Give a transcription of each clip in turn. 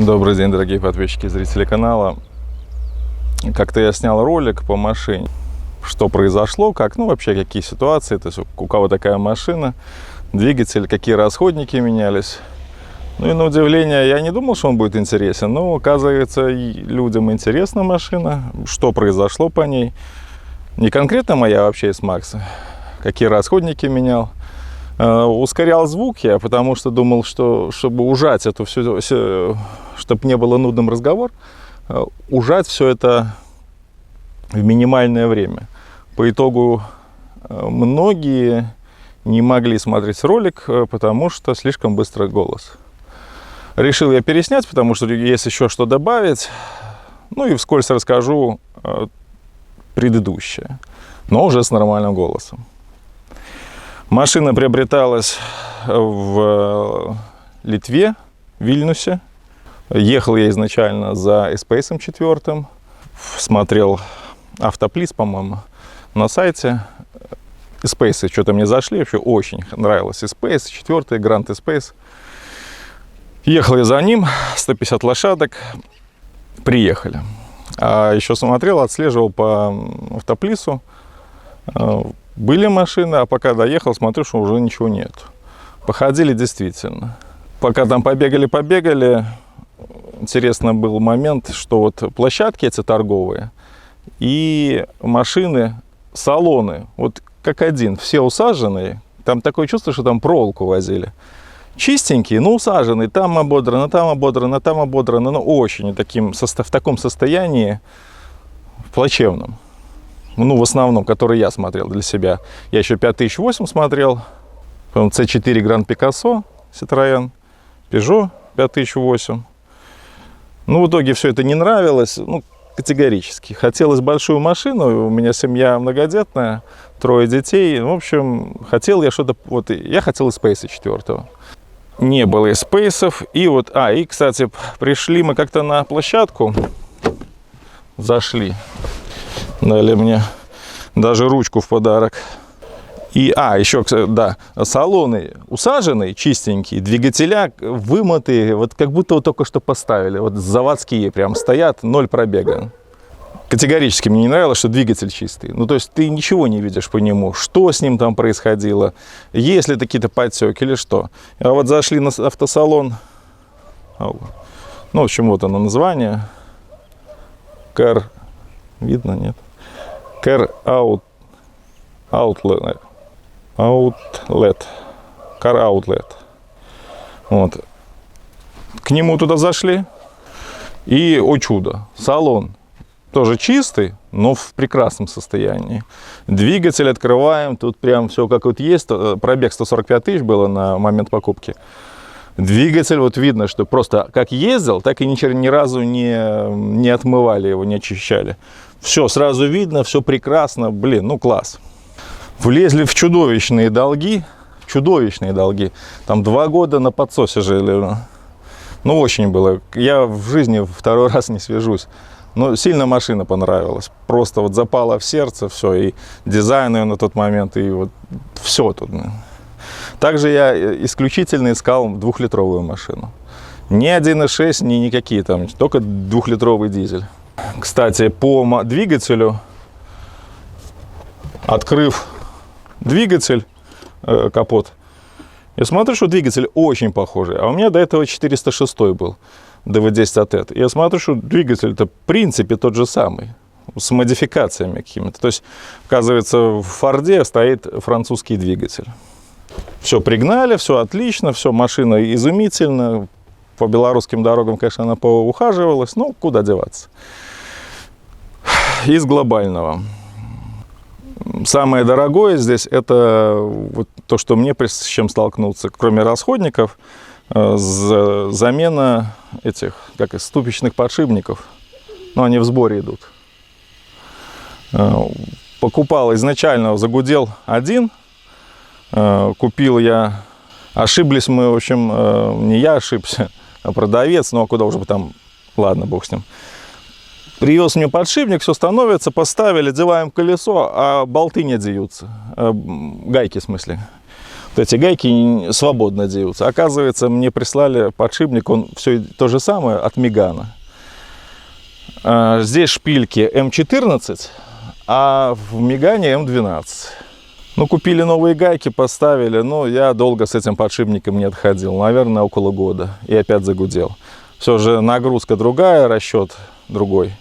Добрый день, дорогие подписчики и зрители канала. Как-то я снял ролик по машине. Что произошло, как, вообще какие ситуации, то есть у кого такая машина, двигатель, какие расходники менялись. И на удивление, я не думал, что он будет интересен, но оказывается, людям интересна машина, что произошло по ней. Не конкретно моя, а вообще из Макса. Какие расходники менял. Ускорял звук я, потому что думал, что чтобы ужать это все, чтобы не было нудным разговор, ужать все это в минимальное время. По итогу многие не могли смотреть ролик, потому что слишком быстрый голос. Решил я переснять, потому что есть еще что добавить. И вскользь расскажу предыдущее, но уже с нормальным голосом. Машина приобреталась в Литве, в Вильнюсе. Ехал я изначально за S-Pace 4. Смотрел Автоплиз, по-моему, на сайте. S-Pace что-то мне зашли, вообще очень нравилось. S-Pace 4, Grand S-Pace. Ехал я за ним, 150 лошадок. Приехали. А еще смотрел, отслеживал по Автоплизу. Были машины, а пока доехал, смотрю, что уже ничего нет. Походили действительно. Пока там побегали, интересно был момент, что вот площадки эти торговые и машины, салоны, вот как один, все усаженные. Там такое чувство, что там проволоку возили. Чистенькие, но усаженные, там ободрано, там ободрано, там ободрано, но очень в таком состоянии плачевном. В основном, который я смотрел для себя. Я еще 5008 смотрел, C4 Grand Picasso, Citroën, Peugeot 5008. В итоге все это не нравилось, категорически. Хотелось большую машину, у меня семья многодетная, 3 детей. В общем, хотел я что-то, я хотел S-Pace 4. Не было S-Pace'ов. И, кстати, пришли мы как-то на площадку, зашли. Дали мне даже ручку в подарок. Еще, да, салоны усаженные, чистенькие, двигателя вымытые, как будто только что поставили. Заводские прям стоят, 0 пробега. Категорически мне не нравилось, что двигатель чистый. То есть ты ничего не видишь по нему, что с ним там происходило, есть ли какие-то подтеки или что. Зашли на автосалон. В общем, вот оно название. Car, видно, нет? Car Outlet. Car Outlet. К нему туда зашли. И, о чудо, салон тоже чистый, но в прекрасном состоянии. Двигатель открываем, тут прям все как есть. Пробег 145 тысяч было на момент покупки. Двигатель, видно, что просто как ездил, так и ни разу не отмывали его, не очищали. Все сразу видно, все прекрасно, класс. Влезли в чудовищные долги. Там 2 года на подсосе жили. Очень было. Я в жизни второй раз не свяжусь. Но сильно машина понравилась. Просто запала в сердце все. И дизайн ее на тот момент, и все тут. Также я исключительно искал 2-литровую машину. Ни 1.6, ни никакие там, только 2-литровый дизель. Кстати, по двигателю, открыв двигатель, капот, я смотрю, что двигатель очень похожий. А у меня до этого 406 был, DV10 ATET. Я смотрю, что двигатель-то в принципе тот же самый, с модификациями какими-то. То есть, оказывается, в Форде стоит французский двигатель. Все пригнали, все отлично, все, машина изумительна. По белорусским дорогам, конечно, она поухаживалась, но куда деваться. Из глобального. Самое дорогое здесь это то, что мне с чем столкнуться, кроме расходников, замена этих, ступичных подшипников. Они в сборе идут. Покупал изначально, загудел один. Купил я, ошиблись мы, в общем, не я ошибся, а продавец, а куда уже там, ладно, бог с ним. Привез мне подшипник, все становится, поставили, деваем колесо, а болты не деются, гайки в смысле. вот эти гайки свободно деются. Оказывается, мне прислали подшипник, он все то же самое от Мегана. Здесь шпильки М14, а в Мегане М12. Ну, купили новые гайки, поставили, но я долго с этим подшипником не отходил, наверное, около года, и опять загудел. Все же нагрузка другая, расчет другой.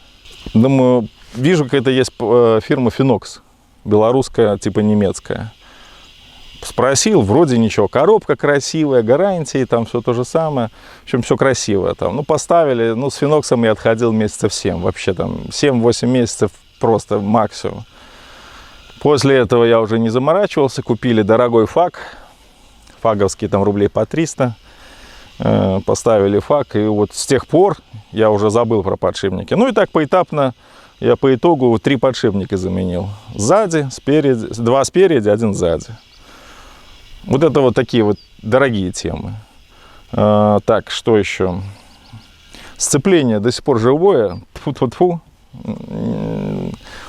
Думаю, вижу, какая-то есть фирма Финокс, белорусская, типа немецкая. Спросил, вроде ничего, коробка красивая, гарантии, там все то же самое, в общем, все красивое там. Ну, поставили, ну, с Финоксом я отходил месяцев 7, вообще там 7-8 месяцев просто максимум. После этого я уже не заморачивался, купили дорогой фаг, фаговский там рублей по 300, поставили фаг, и вот с тех пор я уже забыл про подшипники. Ну и так поэтапно я по итогу 3 подшипника заменил. Сзади, спереди, 2 спереди, 1 сзади. Вот это вот такие вот дорогие темы. Так, что еще? Сцепление до сих пор живое, тьфу-тьфу-тьфу.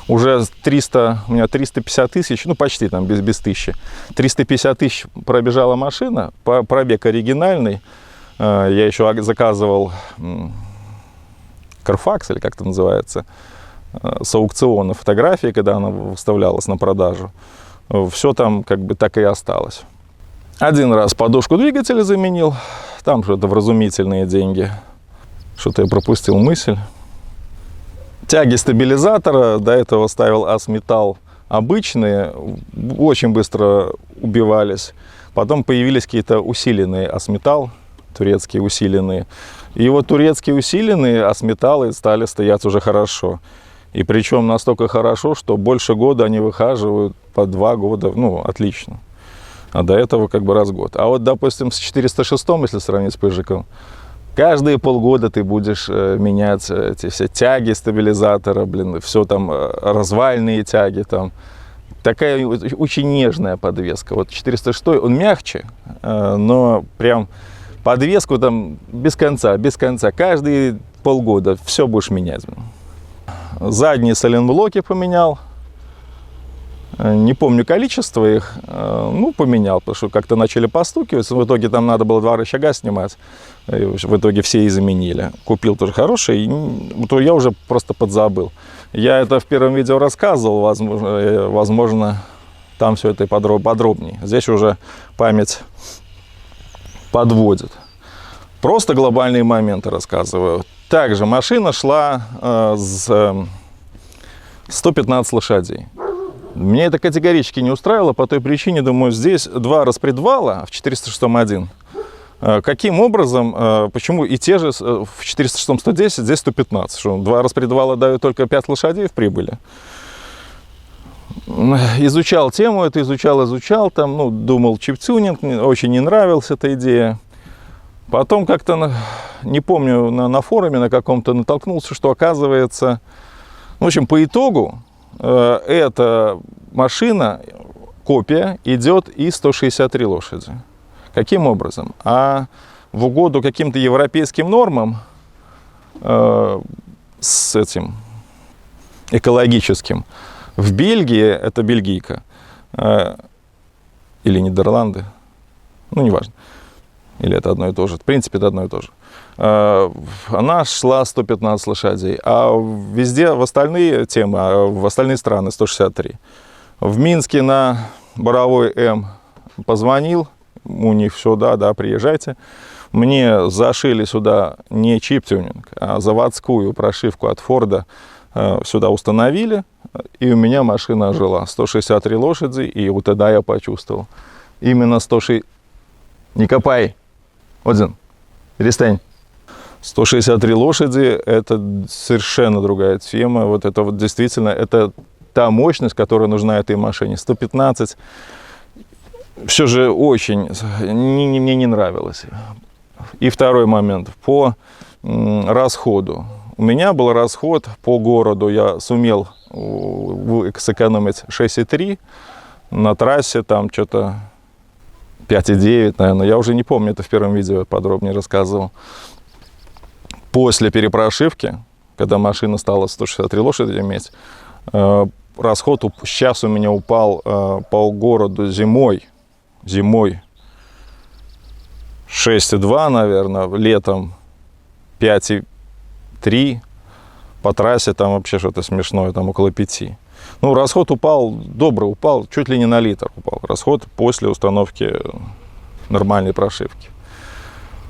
Уже 300, у меня 350 тысяч, ну почти там без 1000. 350 тысяч пробежала машина, пробег оригинальный. Я еще заказывал Carfax, или как это называется, с аукциона фотографии, когда она выставлялась на продажу. Все там как бы так и осталось. Один раз подушку двигателя заменил, там что-то вразумительные деньги. Что-то я пропустил мысль. Тяги стабилизатора, до этого ставил Асметалл обычные, очень быстро убивались. Потом появились какие-то усиленные Асметалл, турецкие усиленные. И вот турецкие усиленные Асметаллы стали стоять уже хорошо. И причем настолько хорошо, что больше года они выхаживают, по 2 года, ну, отлично. А до этого как бы раз в год. А вот, допустим, с 406, если сравнить с Пыжиком, каждые полгода ты будешь менять эти все тяги стабилизатора, блин, все там, развальные тяги там. Такая очень нежная подвеска. Вот 406, он мягче, но прям подвеску там без конца. Каждые полгода все будешь менять. Задние сайлентблоки поменял. Не помню количество их, ну, поменял, потому что как-то начали постукиваться. В итоге там надо было 2 рычага снимать. И в итоге все и заменили. Купил тоже хороший, то я уже просто подзабыл. Я это в первом видео рассказывал, возможно там все это подробнее. Здесь уже память подводит. Просто глобальные моменты рассказываю. Также машина шла с 115 лошадей. Мне это категорически не устраивало по той причине, думаю, здесь 2 распредвала, в 406-1. Каким образом, почему и те же в 406 110, здесь 115? Что 2 распредвала дают только 5 лошадей в прибыли? Изучал тему, это изучал, там, ну, думал чип-тюнинг, очень не нравилась эта идея. Потом как-то, не помню, на форуме на каком-то натолкнулся, что оказывается, в общем, по итогу, эта машина, копия, идет и 163 лошади. Каким образом? А в угоду каким-то европейским нормам с этим экологическим, в Бельгии, это бельгийка, или Нидерланды, ну, неважно, или это одно и то же, в принципе, это одно и то же. Она шла 115 лошадей, а везде в остальные темы, в остальные страны 163. В Минске на Боровой М позвонил, у них все, да, приезжайте. Мне зашили сюда не чип-тюнинг, а заводскую прошивку от Форда сюда установили, и у меня машина ожила. 163 лошади, и вот тогда я почувствовал. Именно 160... Не копай! Один, перестань. 163 лошади – это совершенно другая тема. Вот это вот действительно, это та мощность, которая нужна этой машине. 115 все же очень мне не нравилось. И второй момент по расходу. У меня был расход по городу, я сумел сэкономить 6,3, на трассе там что-то 5,9, наверное, я уже не помню, это в первом видео подробнее рассказывал. После перепрошивки, когда машина стала 163 лошади иметь, расход сейчас у меня упал по городу зимой зимой 6,2, наверное, летом 5,3. По трассе там вообще что-то смешное, там около 5. Ну, расход упал, добро упал, чуть ли не на литр упал. Расход после установки нормальной прошивки.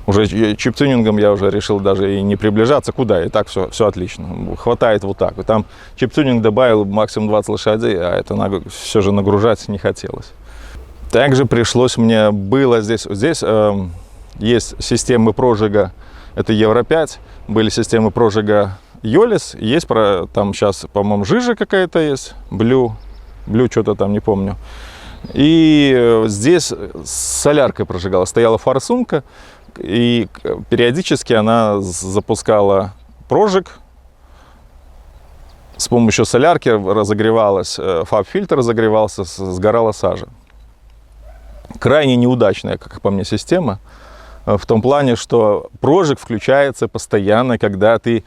Уже чип-тюнингом я уже решил даже и не приближаться. Куда? И так все отлично. Хватает вот так. И там чип-тюнинг добавил максимум 20 лошадей, а это все же нагружать не хотелось. Также пришлось мне было здесь есть системы прожига, это Евро-5, были системы прожига Йолис, есть там сейчас, по-моему, жижа какая-то есть, Блю что-то там, не помню. И здесь с соляркой прожигала, стояла форсунка, и периодически она запускала прожиг, с помощью солярки разогревалась, фаб-фильтр разогревался, сгорала сажа. Крайне неудачная, как по мне, система, в том плане, что прожиг включается постоянно, когда ты,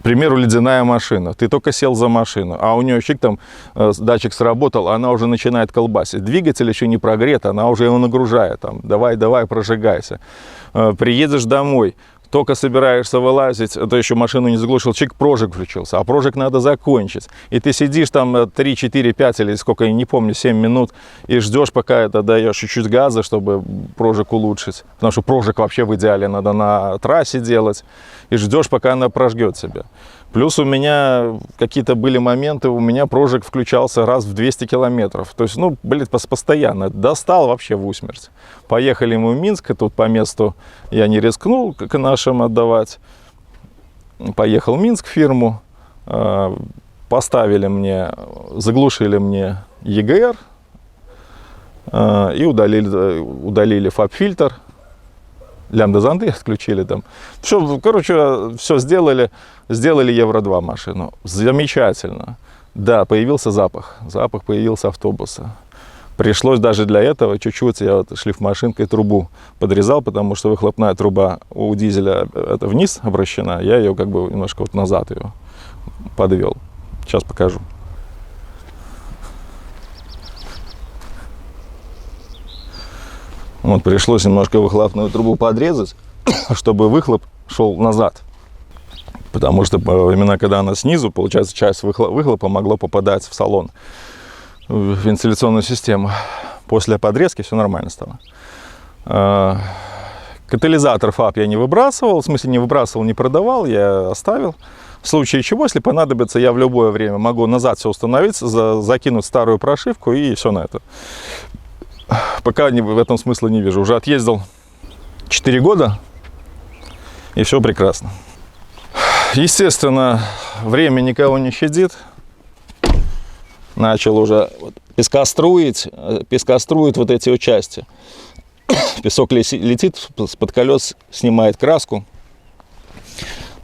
к примеру, ледяная машина, ты только сел за машину, а у нее там датчик сработал, она уже начинает колбасить. Двигатель еще не прогрет, она уже его нагружает, там, давай, прожигайся. Приедешь домой, только собираешься вылазить, то еще машину не заглушил, прожиг включился, а прожиг надо закончить. И ты сидишь там 3, 4, 5 или сколько, я не помню, 7 минут, и ждешь, пока это даешь чуть-чуть газа, чтобы прожиг улучшить. Потому что прожиг вообще в идеале надо на трассе делать, и ждешь, пока она прожгет себя. Плюс у меня какие-то были моменты, у меня прожиг включался раз в 200 километров. То есть, постоянно. Достал вообще в усмерть. Поехали мы в Минск, и тут по месту я не рискнул к нашим отдавать. Поехал в Минск в фирму, заглушили мне ЕГР и удалили фаб-фильтр. Лямбда-зонды отключили там. Все сделали Евро-2 машину. Замечательно. Да, появился запах. Запах появился автобуса. Пришлось даже для этого чуть-чуть, я шлифмашинкой трубу подрезал, потому что выхлопная труба у дизеля это вниз обращена. Я ее немножко назад ее подвел. Сейчас покажу. Пришлось немножко выхлопную трубу подрезать, чтобы выхлоп шел назад. Потому что именно когда она снизу, получается, часть выхлопа могло попадать в салон, в вентиляционную систему. После подрезки все нормально стало. Катализатор ФАП я не выбрасывал, в смысле не продавал, я оставил. В случае чего, если понадобится, я в любое время могу назад все установить, закинуть старую прошивку и все на это. Пока в этом смысла не вижу. Уже отъездил 4 года, и все прекрасно. Естественно, время никого не щадит. Начал уже пескоструить вот эти части. Песок летит с-под колес, снимает краску.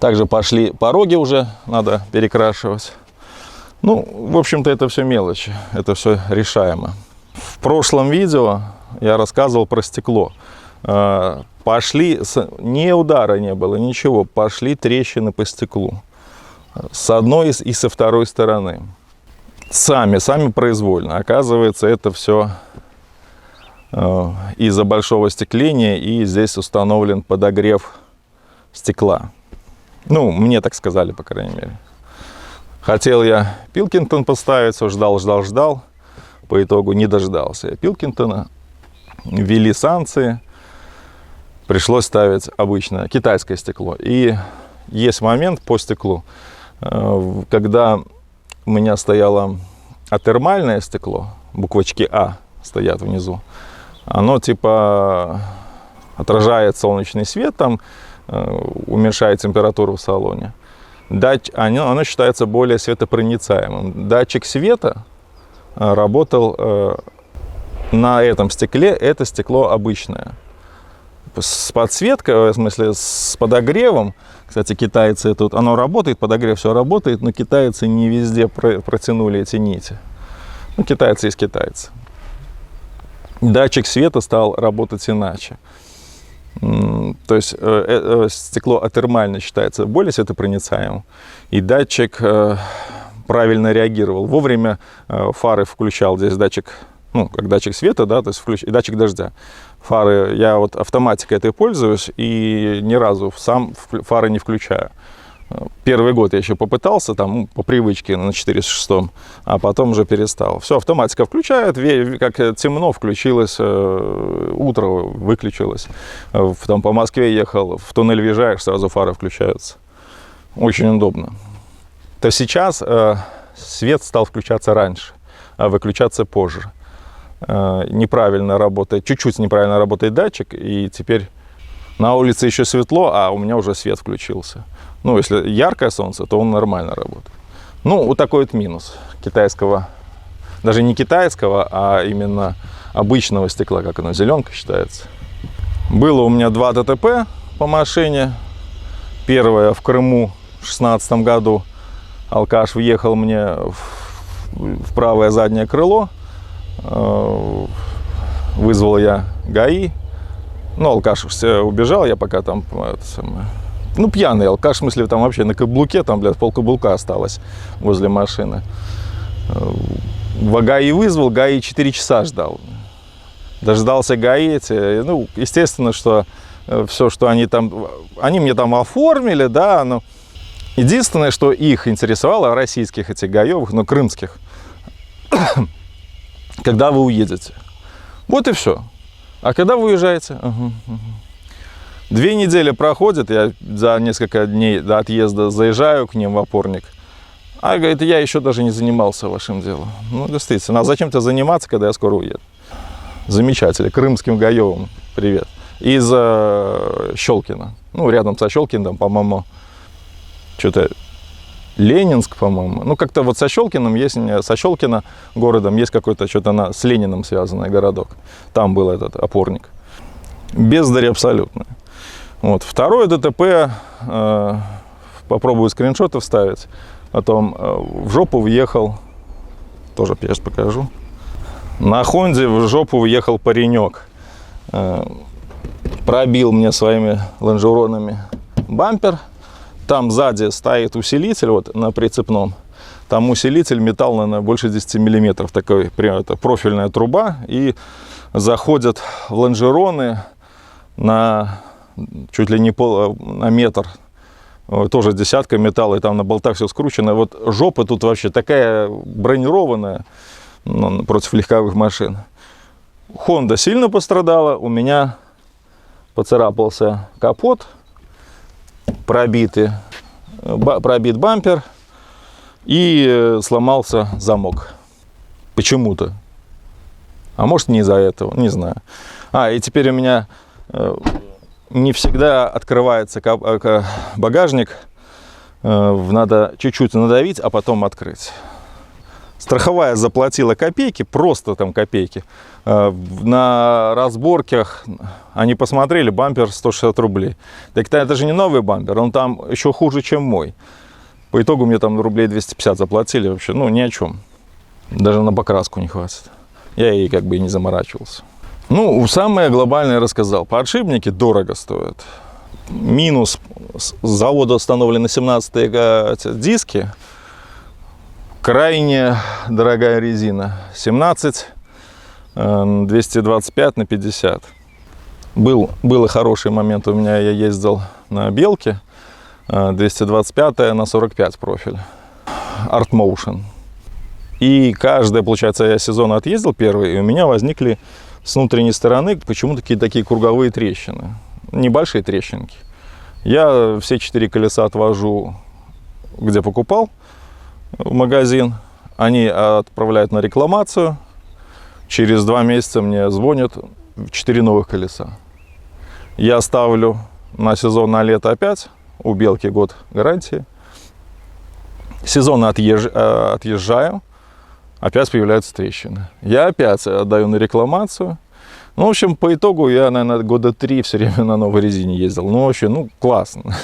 Также пошли пороги уже, надо перекрашивать. В общем-то, это все мелочи, это все решаемо. В прошлом видео я рассказывал про стекло. Ни удара не было, ничего. Пошли трещины по стеклу. С одной и со второй стороны. Сами произвольно. Оказывается, это все из-за большого остекления, и здесь установлен подогрев стекла. Мне так сказали, по крайней мере. Хотел я Пилкингтон поставить, ждал. По итогу не дождался я Пилкингтона. Ввели санкции. Пришлось ставить обычное китайское стекло. И есть момент по стеклу, когда у меня стояло атермальное стекло, буквочки А стоят внизу. Оно отражает солнечный свет, уменьшает температуру в салоне. Оно считается более светопроницаемым. Датчик света работал на этом стекле, это стекло обычное. С подсветкой, в смысле с подогревом, кстати, китайцы тут, оно работает, подогрев все работает, но китайцы не везде протянули эти нити. Китайцы есть китайцы. Датчик света стал работать иначе. То есть стекло атермально считается более светопроницаемым, и датчик правильно реагировал. Вовремя фары включал, здесь датчик Ну, как датчик света, да, то есть и датчик дождя. Фары, я вот автоматикой этой пользуюсь и ни разу сам фары не включаю. Первый год я еще попытался, там, по привычке на 406, а потом уже перестал. Все, автоматика включает, как темно, включилось, утро выключилось. Там по Москве ехал, в туннель въезжаешь, сразу фары включаются. Очень удобно. То сейчас свет стал включаться раньше, а выключаться позже. Неправильно работает, чуть-чуть неправильно работает датчик, и теперь на улице еще светло, а у меня уже свет включился. Ну, если яркое солнце, то он нормально работает. Ну, вот такой вот минус китайского, даже не китайского, а именно обычного стекла, как оно, зеленка считается. Было у меня 2 ДТП по машине. Первое в Крыму в 2016 году. Алкаш въехал мне в правое заднее крыло. Вызвал я ГАИ. Ну, алкаш убежал, я пока там... Ну, пьяный алкаш, в смысле, там вообще на каблуке, там, блядь, полкаблука осталось возле машины. В ГАИ вызвал, ГАИ 4 часа ждал. Дождался ГАИ эти, ну, естественно, что все, что они мне там оформили, да, но единственное, что их интересовало, российских этих гаевых, но крымских, когда вы уедете. Вот и все. А когда вы уезжаете? 2 недели проходит, я за несколько дней до отъезда заезжаю к ним в опорник. А говорит, я еще даже не занимался вашим делом. Ну, действительно, а зачем тебе заниматься, когда я скоро уеду? Замечательно, крымским гаевым привет. Из Щелкина. Ну, рядом со Щелкиным, по-моему, что-то Ленинск, по-моему. Ну, как-то вот со Щелкиным есть, со Щелкино городом есть какой-то что-то с Лениным связанный городок. Там был этот опорник. Бездарь абсолютно. Вот. Второе ДТП, попробую скриншоты вставить, потом в жопу въехал, тоже я сейчас покажу. На Хонде в жопу въехал паренек, пробил мне своими лонжеронами бампер, там сзади стоит усилитель вот на прицепном, там усилитель металл, наверное, больше 10 миллиметров, такой, это профильная труба, и заходят в лонжероны на чуть ли не на метр, тоже десятка металла, и там на болтах все скручено. Вот жопа тут вообще такая бронированная, ну, против легковых машин. Honda сильно пострадала, у меня поцарапался капот, пробит бампер и сломался замок. Почему-то. А может, не из-за этого, не знаю. И теперь у меня не всегда открывается багажник. Надо чуть-чуть надавить, а потом открыть. Страховая заплатила копейки, просто там копейки. На разборках они посмотрели, бампер 160 рублей. Так это же не новый бампер, он там еще хуже, чем мой. По итогу мне там рублей 250 заплатили вообще, ну, ни о чем. Даже на покраску не хватит. Я ей как бы и не заморачивался. Ну, самое глобальное рассказал. Подшипники дорого стоят. Минус: с завода установлены 17-е диски. Крайне дорогая резина. 17 225 на 50. Был и хороший момент у меня. Я ездил на Белке. 225 на 45 профиль. Art Motion. И каждый, получается, я сезон отъездил первый, и у меня возникли с внутренней стороны почему-то такие круговые трещины. Небольшие трещинки. Я все 4 колеса отвожу, где покупал, в магазин. Они отправляют на рекламацию. Через 2 месяца мне звонят 4 новых колеса. Я ставлю на сезон, на лето опять. У Белки год гарантии. Сезон отъезжаю. Опять появляются трещины. Я опять отдаю на рекламацию. Ну, в общем, по итогу я, наверное, года 3 все время на новой резине ездил. Ну, вообще, ну, классно.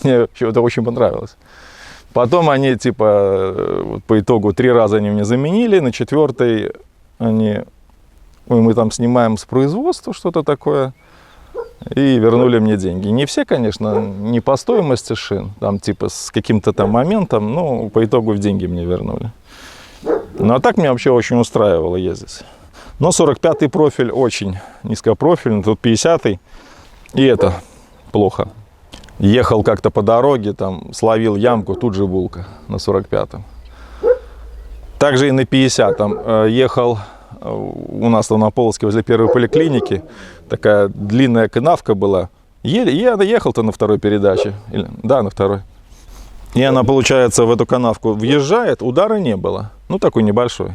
Мне это очень понравилось. Потом они, типа, по итогу 3 раза они мне заменили. На 4-й мы там снимаем с производства что-то такое. И вернули мне деньги. Не все, конечно, не по стоимости шин. Там, типа, с каким-то там моментом. Но по итогу в деньги мне вернули. Ну, а так меня вообще очень устраивало ездить. Но 45-й профиль очень низкопрофильный, тут 50-й, и это плохо. Ехал как-то по дороге, там словил ямку, тут же булка на 45-м. Также и на 50-м ехал, у нас там на Полоцке возле первой поликлиники, такая длинная канавка была. Я ехал-то на второй передаче, да, на второй. И она, получается, в эту канавку въезжает, удара не было, ну такой небольшой.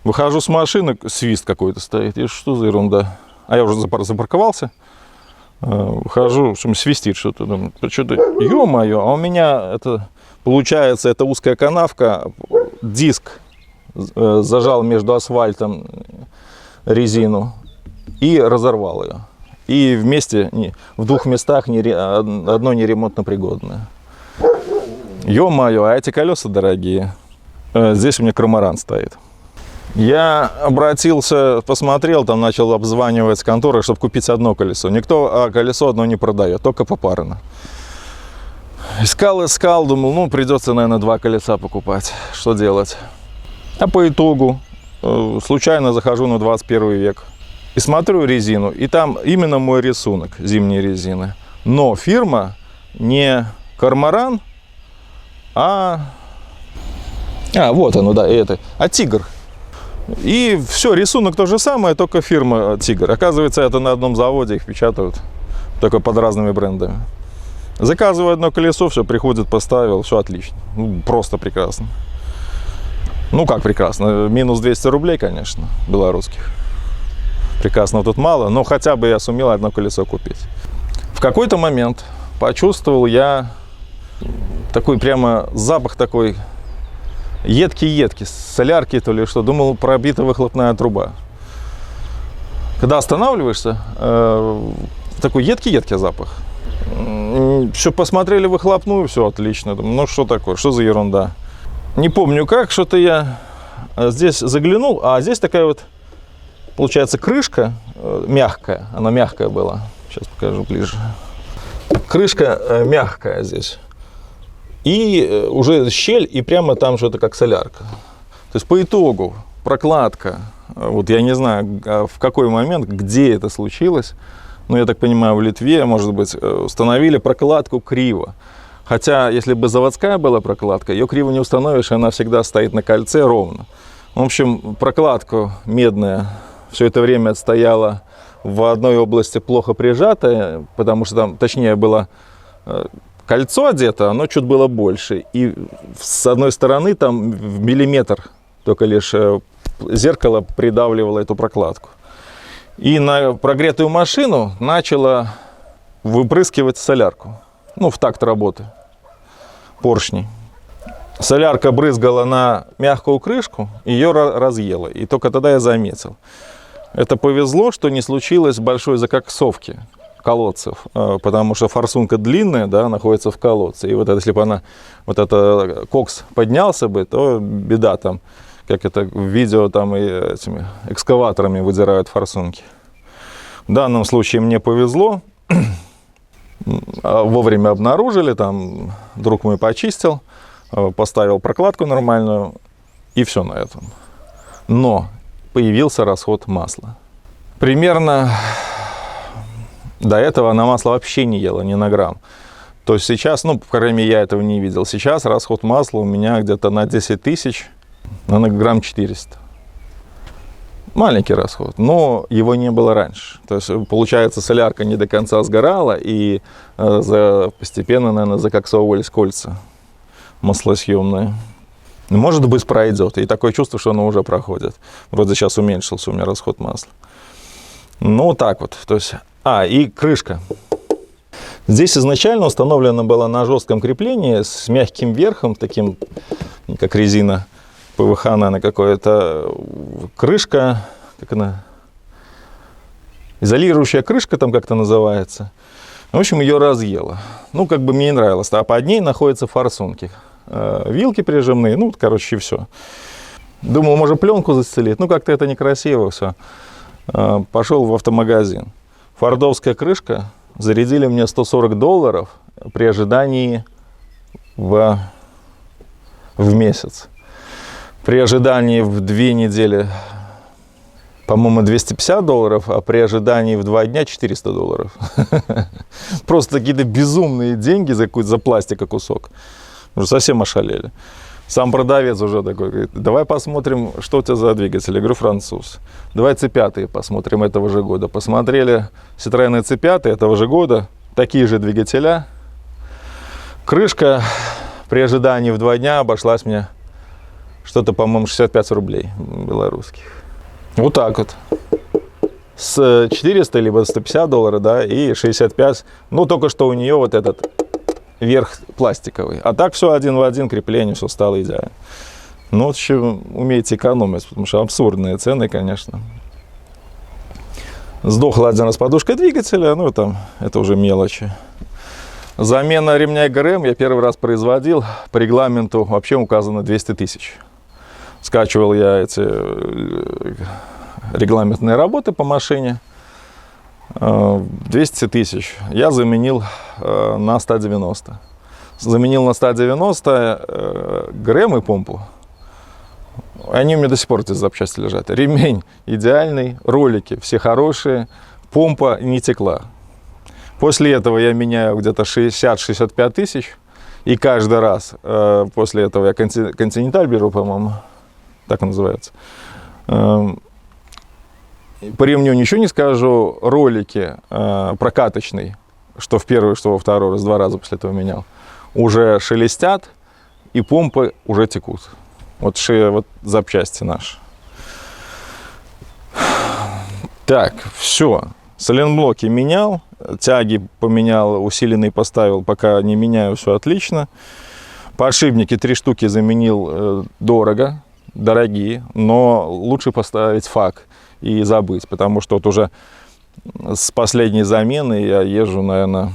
Выхожу с машины, свист какой-то стоит, и что за ерунда? А я уже запарковался. Выхожу, что свистит что-то, думаю, что-то, ё-моё, а у меня это, получается, это узкая канавка, диск зажал между асфальтом резину и разорвал ее. И вместе, в двух местах одно неремонтно пригодное. Ё-моё, а эти колеса дорогие. Здесь у меня корморан стоит. Я обратился, посмотрел, там начал обзванивать конторы, чтобы купить одно колесо. Никто колесо одно не продает, только попарно. Искал, думал, ну придется, наверное, два колеса покупать. Что делать? А по итогу случайно захожу на 21 век и смотрю резину, и там именно мой рисунок зимней резины. Но фирма не Корморан, вот оно, да, Тигр. И все, рисунок то же самое, только фирма Тигр. Оказывается, это на одном заводе их печатают, только под разными брендами. Заказываю одно колесо, все, приходит, поставил, все отлично. Ну, просто прекрасно. Ну, как прекрасно, минус 200 рублей, конечно, белорусских. Прекрасно тут мало, но хотя бы я сумел одно колесо купить. В какой-то момент почувствовал я такой прямо запах такой, едкий, солярки то ли что. Думал, пробита выхлопная труба. Когда останавливаешься, такой едкий запах. Все, посмотрели выхлопную, все отлично. Думаю, ну что такое, что за ерунда. Не помню как, что-то я здесь заглянул, а здесь такая вот, получается, крышка мягкая. Она мягкая была. Сейчас покажу ближе. Крышка мягкая здесь. И уже щель, и прямо там что-то как солярка. То есть по итогу прокладка, вот я не знаю, в какой момент, где это случилось, но я так понимаю, в Литве, может быть, установили прокладку криво. Хотя, если бы заводская была прокладка, ее криво не установишь, она всегда стоит на кольце ровно. В общем, прокладка медная все это время стояла в одной области плохо прижатая, потому что там, точнее, было кольцо одето, оно чуть было больше. И с одной стороны там в миллиметр только лишь зеркало придавливало эту прокладку. И на прогретую машину начало выпрыскивать солярку. Ну, в такт работы поршней. Солярка брызгала на мягкую крышку, ее разъела. И только тогда я заметил. Это повезло, что не случилось большой закоксовки колодцев, потому что форсунка длинная, да, находится в колодце. И вот это, если бы она, вот это кокс поднялся бы, то беда там, как это в видео там и этими экскаваторами выдирают форсунки. В данном случае мне повезло, вовремя обнаружили, там друг мой почистил, поставил прокладку нормальную, и все на этом. Но появился расход масла. Примерно до этого она масло вообще не ела, ни на грамм. То есть сейчас, ну, по крайней мере, я этого не видел. Сейчас расход масла у меня где-то на 10 тысяч, на грамм 400. Маленький расход, но его не было раньше. То есть, получается, солярка не до конца сгорала, и постепенно, наверное, закоксовывались кольца маслосъемные. Может быть, пройдет. И такое чувство, что оно уже проходит. Вроде сейчас уменьшился у меня расход масла. Ну, вот так вот. То есть, и крышка. Здесь изначально установлена была на жестком креплении с мягким верхом, таким, как резина ПВХ, наверное, какое-то. Крышка, как она, изолирующая крышка там как-то называется. В общем, ее разъело. Ну, как бы мне не нравилось. А под ней находятся форсунки. Вилки прижимные, ну, короче, все. Думал, может, пленку застелить. Ну, как-то это некрасиво все. Пошел в автомагазин. Фордовская крышка. Зарядили мне $140 при ожидании в месяц. При ожидании в 2 недели, по-моему, $250, а при ожидании в 2 дня $400. Просто какие-то безумные деньги за пластика кусок. Уже совсем ошалели. Сам продавец уже такой говорит: давай посмотрим, что у тебя за двигатель. Я говорю: француз. Давай C5 посмотрим этого же года. Посмотрели Citroёn C5 этого же года, такие же двигателя. Крышка при ожидании в 2 дня обошлась мне что-то, по-моему, 65 рублей белорусских. Вот так вот. С 400 либо $150, да, и 65. Ну, только что у нее вот этот верх пластиковый. А так все один в один, крепление, все стало идеально. Ну, вот еще умеете экономить, потому что абсурдные цены, конечно. Сдохла один раз подушка двигателя, ну, там, это уже мелочи. Замена ремня ГРМ я первый раз производил. По регламенту вообще указано 200 тысяч. Скачивал я эти регламентные работы по машине. 200 тысяч. Я заменил на 190. Заменил на 190 ГРМ и помпу. Они у меня до сих пор, эти запчасти лежат. Ремень идеальный, ролики все хорошие, помпа не текла. После этого я меняю где-то 60-65 тысяч. И каждый раз после этого я Континенталь беру, по-моему, так он называется. По ремню ничего не скажу. Ролики прокаточный, что в первый, что во второй раз, 2 раза после этого менял, уже шелестят, и помпы уже текут. Вот запчасти наши. Так, все. Соленблоки менял, тяги поменял, усиленный поставил, пока не меняю, все отлично. Подшипники 3 штуки заменил дорого, дорогие, но лучше поставить фак и забыть, потому что вот уже с последней замены я езжу, наверное...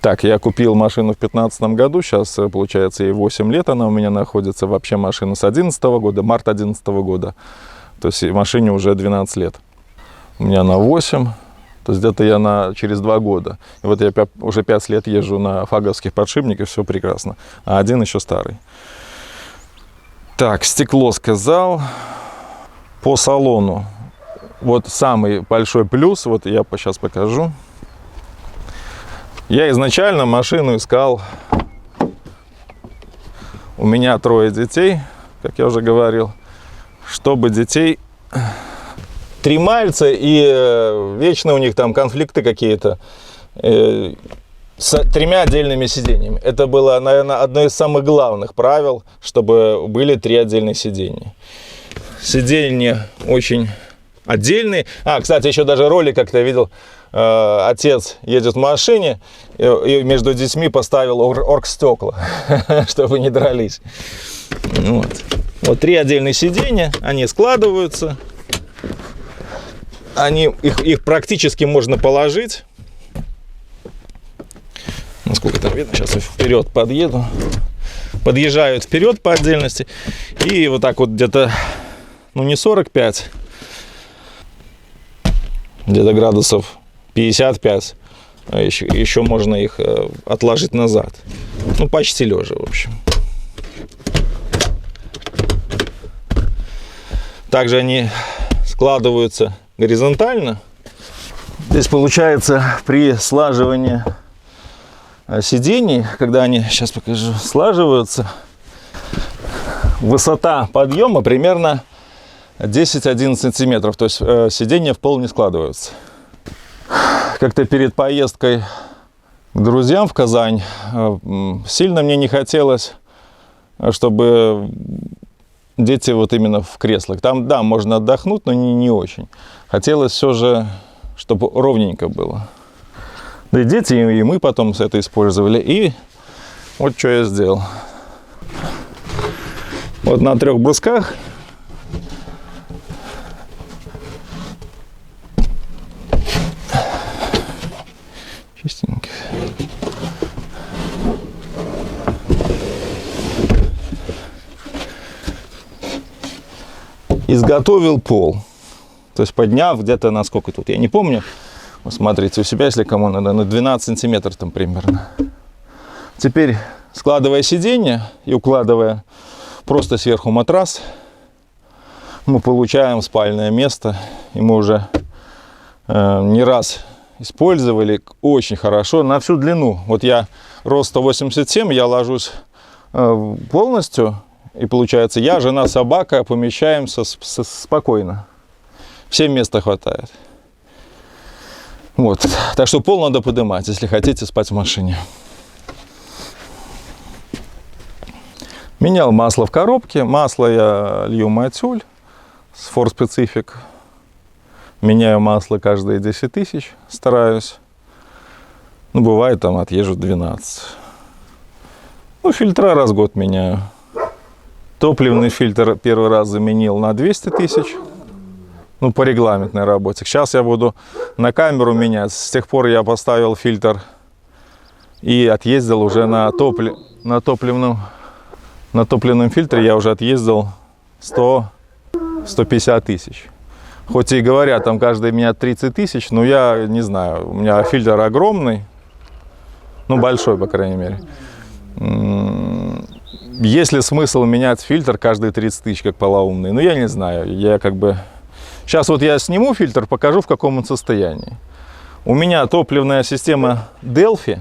Так, я купил машину в 2015 году, сейчас, получается, ей 8 лет она у меня находится, вообще машина с 2011 года, март 2011 года, то есть машине уже 12 лет. У меня на 8, то есть где-то я через 2 года. И вот я уже 5 лет езжу на фаговских подшипниках, все прекрасно, а один еще старый. Так, стекло сказал. По салону, вот самый большой плюс, вот я сейчас покажу. Я изначально машину искал, у меня 3 детей, как я уже говорил, чтобы детей 3 мальца, и вечно у них там конфликты какие-то с 3 отдельными сиденьями. Это было, наверное, одно из самых главных правил, чтобы были 3 отдельных сиденья. Сиденья очень отдельные. Кстати, еще даже ролик как-то видел. Отец едет в машине и между детьми поставил оргстекла, чтобы не дрались. Вот 3 отдельных сиденья, они складываются. Их практически можно положить. Насколько там видно, сейчас я вперед подъеду. Подъезжают вперед по отдельности. И вот так вот где-то, не 45, где-то градусов 55, еще можно их отложить назад. Почти лежа, в общем. Также они складываются горизонтально. Здесь получается при слаживании сидений, когда они, сейчас покажу, слаживаются, высота подъема примерно 10-11 сантиметров, то есть сиденья в пол не складываются. Как-то перед поездкой к друзьям в Казань сильно мне не хотелось, чтобы дети вот именно в креслах. Там, да, можно отдохнуть, но не очень. Хотелось все же, чтобы ровненько было. Да и дети, и мы потом это использовали. И вот что я сделал. Вот на 3 брусках чистенько. Изготовил пол. То есть подняв где-то на сколько тут, я не помню. Вы смотрите у себя, если кому надо, на 12 сантиметров там примерно. Теперь складывая сиденье и укладывая просто сверху матрас, мы получаем спальное место. И мы уже не раз использовали очень хорошо на всю длину. Вот я рост 187, я ложусь полностью, и получается я, жена, собака помещаемся спокойно. Всем места хватает. Вот. Так что пол надо поднимать, если хотите спать в машине. Менял масло в коробке. Масло я лью Матюль с Ford Specific. Меняю масло каждые 10 тысяч, стараюсь. Ну, бывает, там отъезжу 12. Ну, фильтра раз в год меняю. Топливный фильтр первый раз заменил на 200 тысяч. Ну, по регламентной работе. Сейчас я буду на камеру менять. С тех пор я поставил фильтр и отъездил уже на топливном фильтре. Я уже отъездил 100-150 тысяч. Хоть и говорят, там каждый меняет 30 тысяч, но я не знаю. У меня фильтр огромный. Ну, большой, по крайней мере. Есть ли смысл менять фильтр каждые 30 тысяч, как полоумный? Ну, я не знаю. Я как бы... Сейчас вот я сниму фильтр, покажу, в каком он состоянии. У меня топливная система Delphi.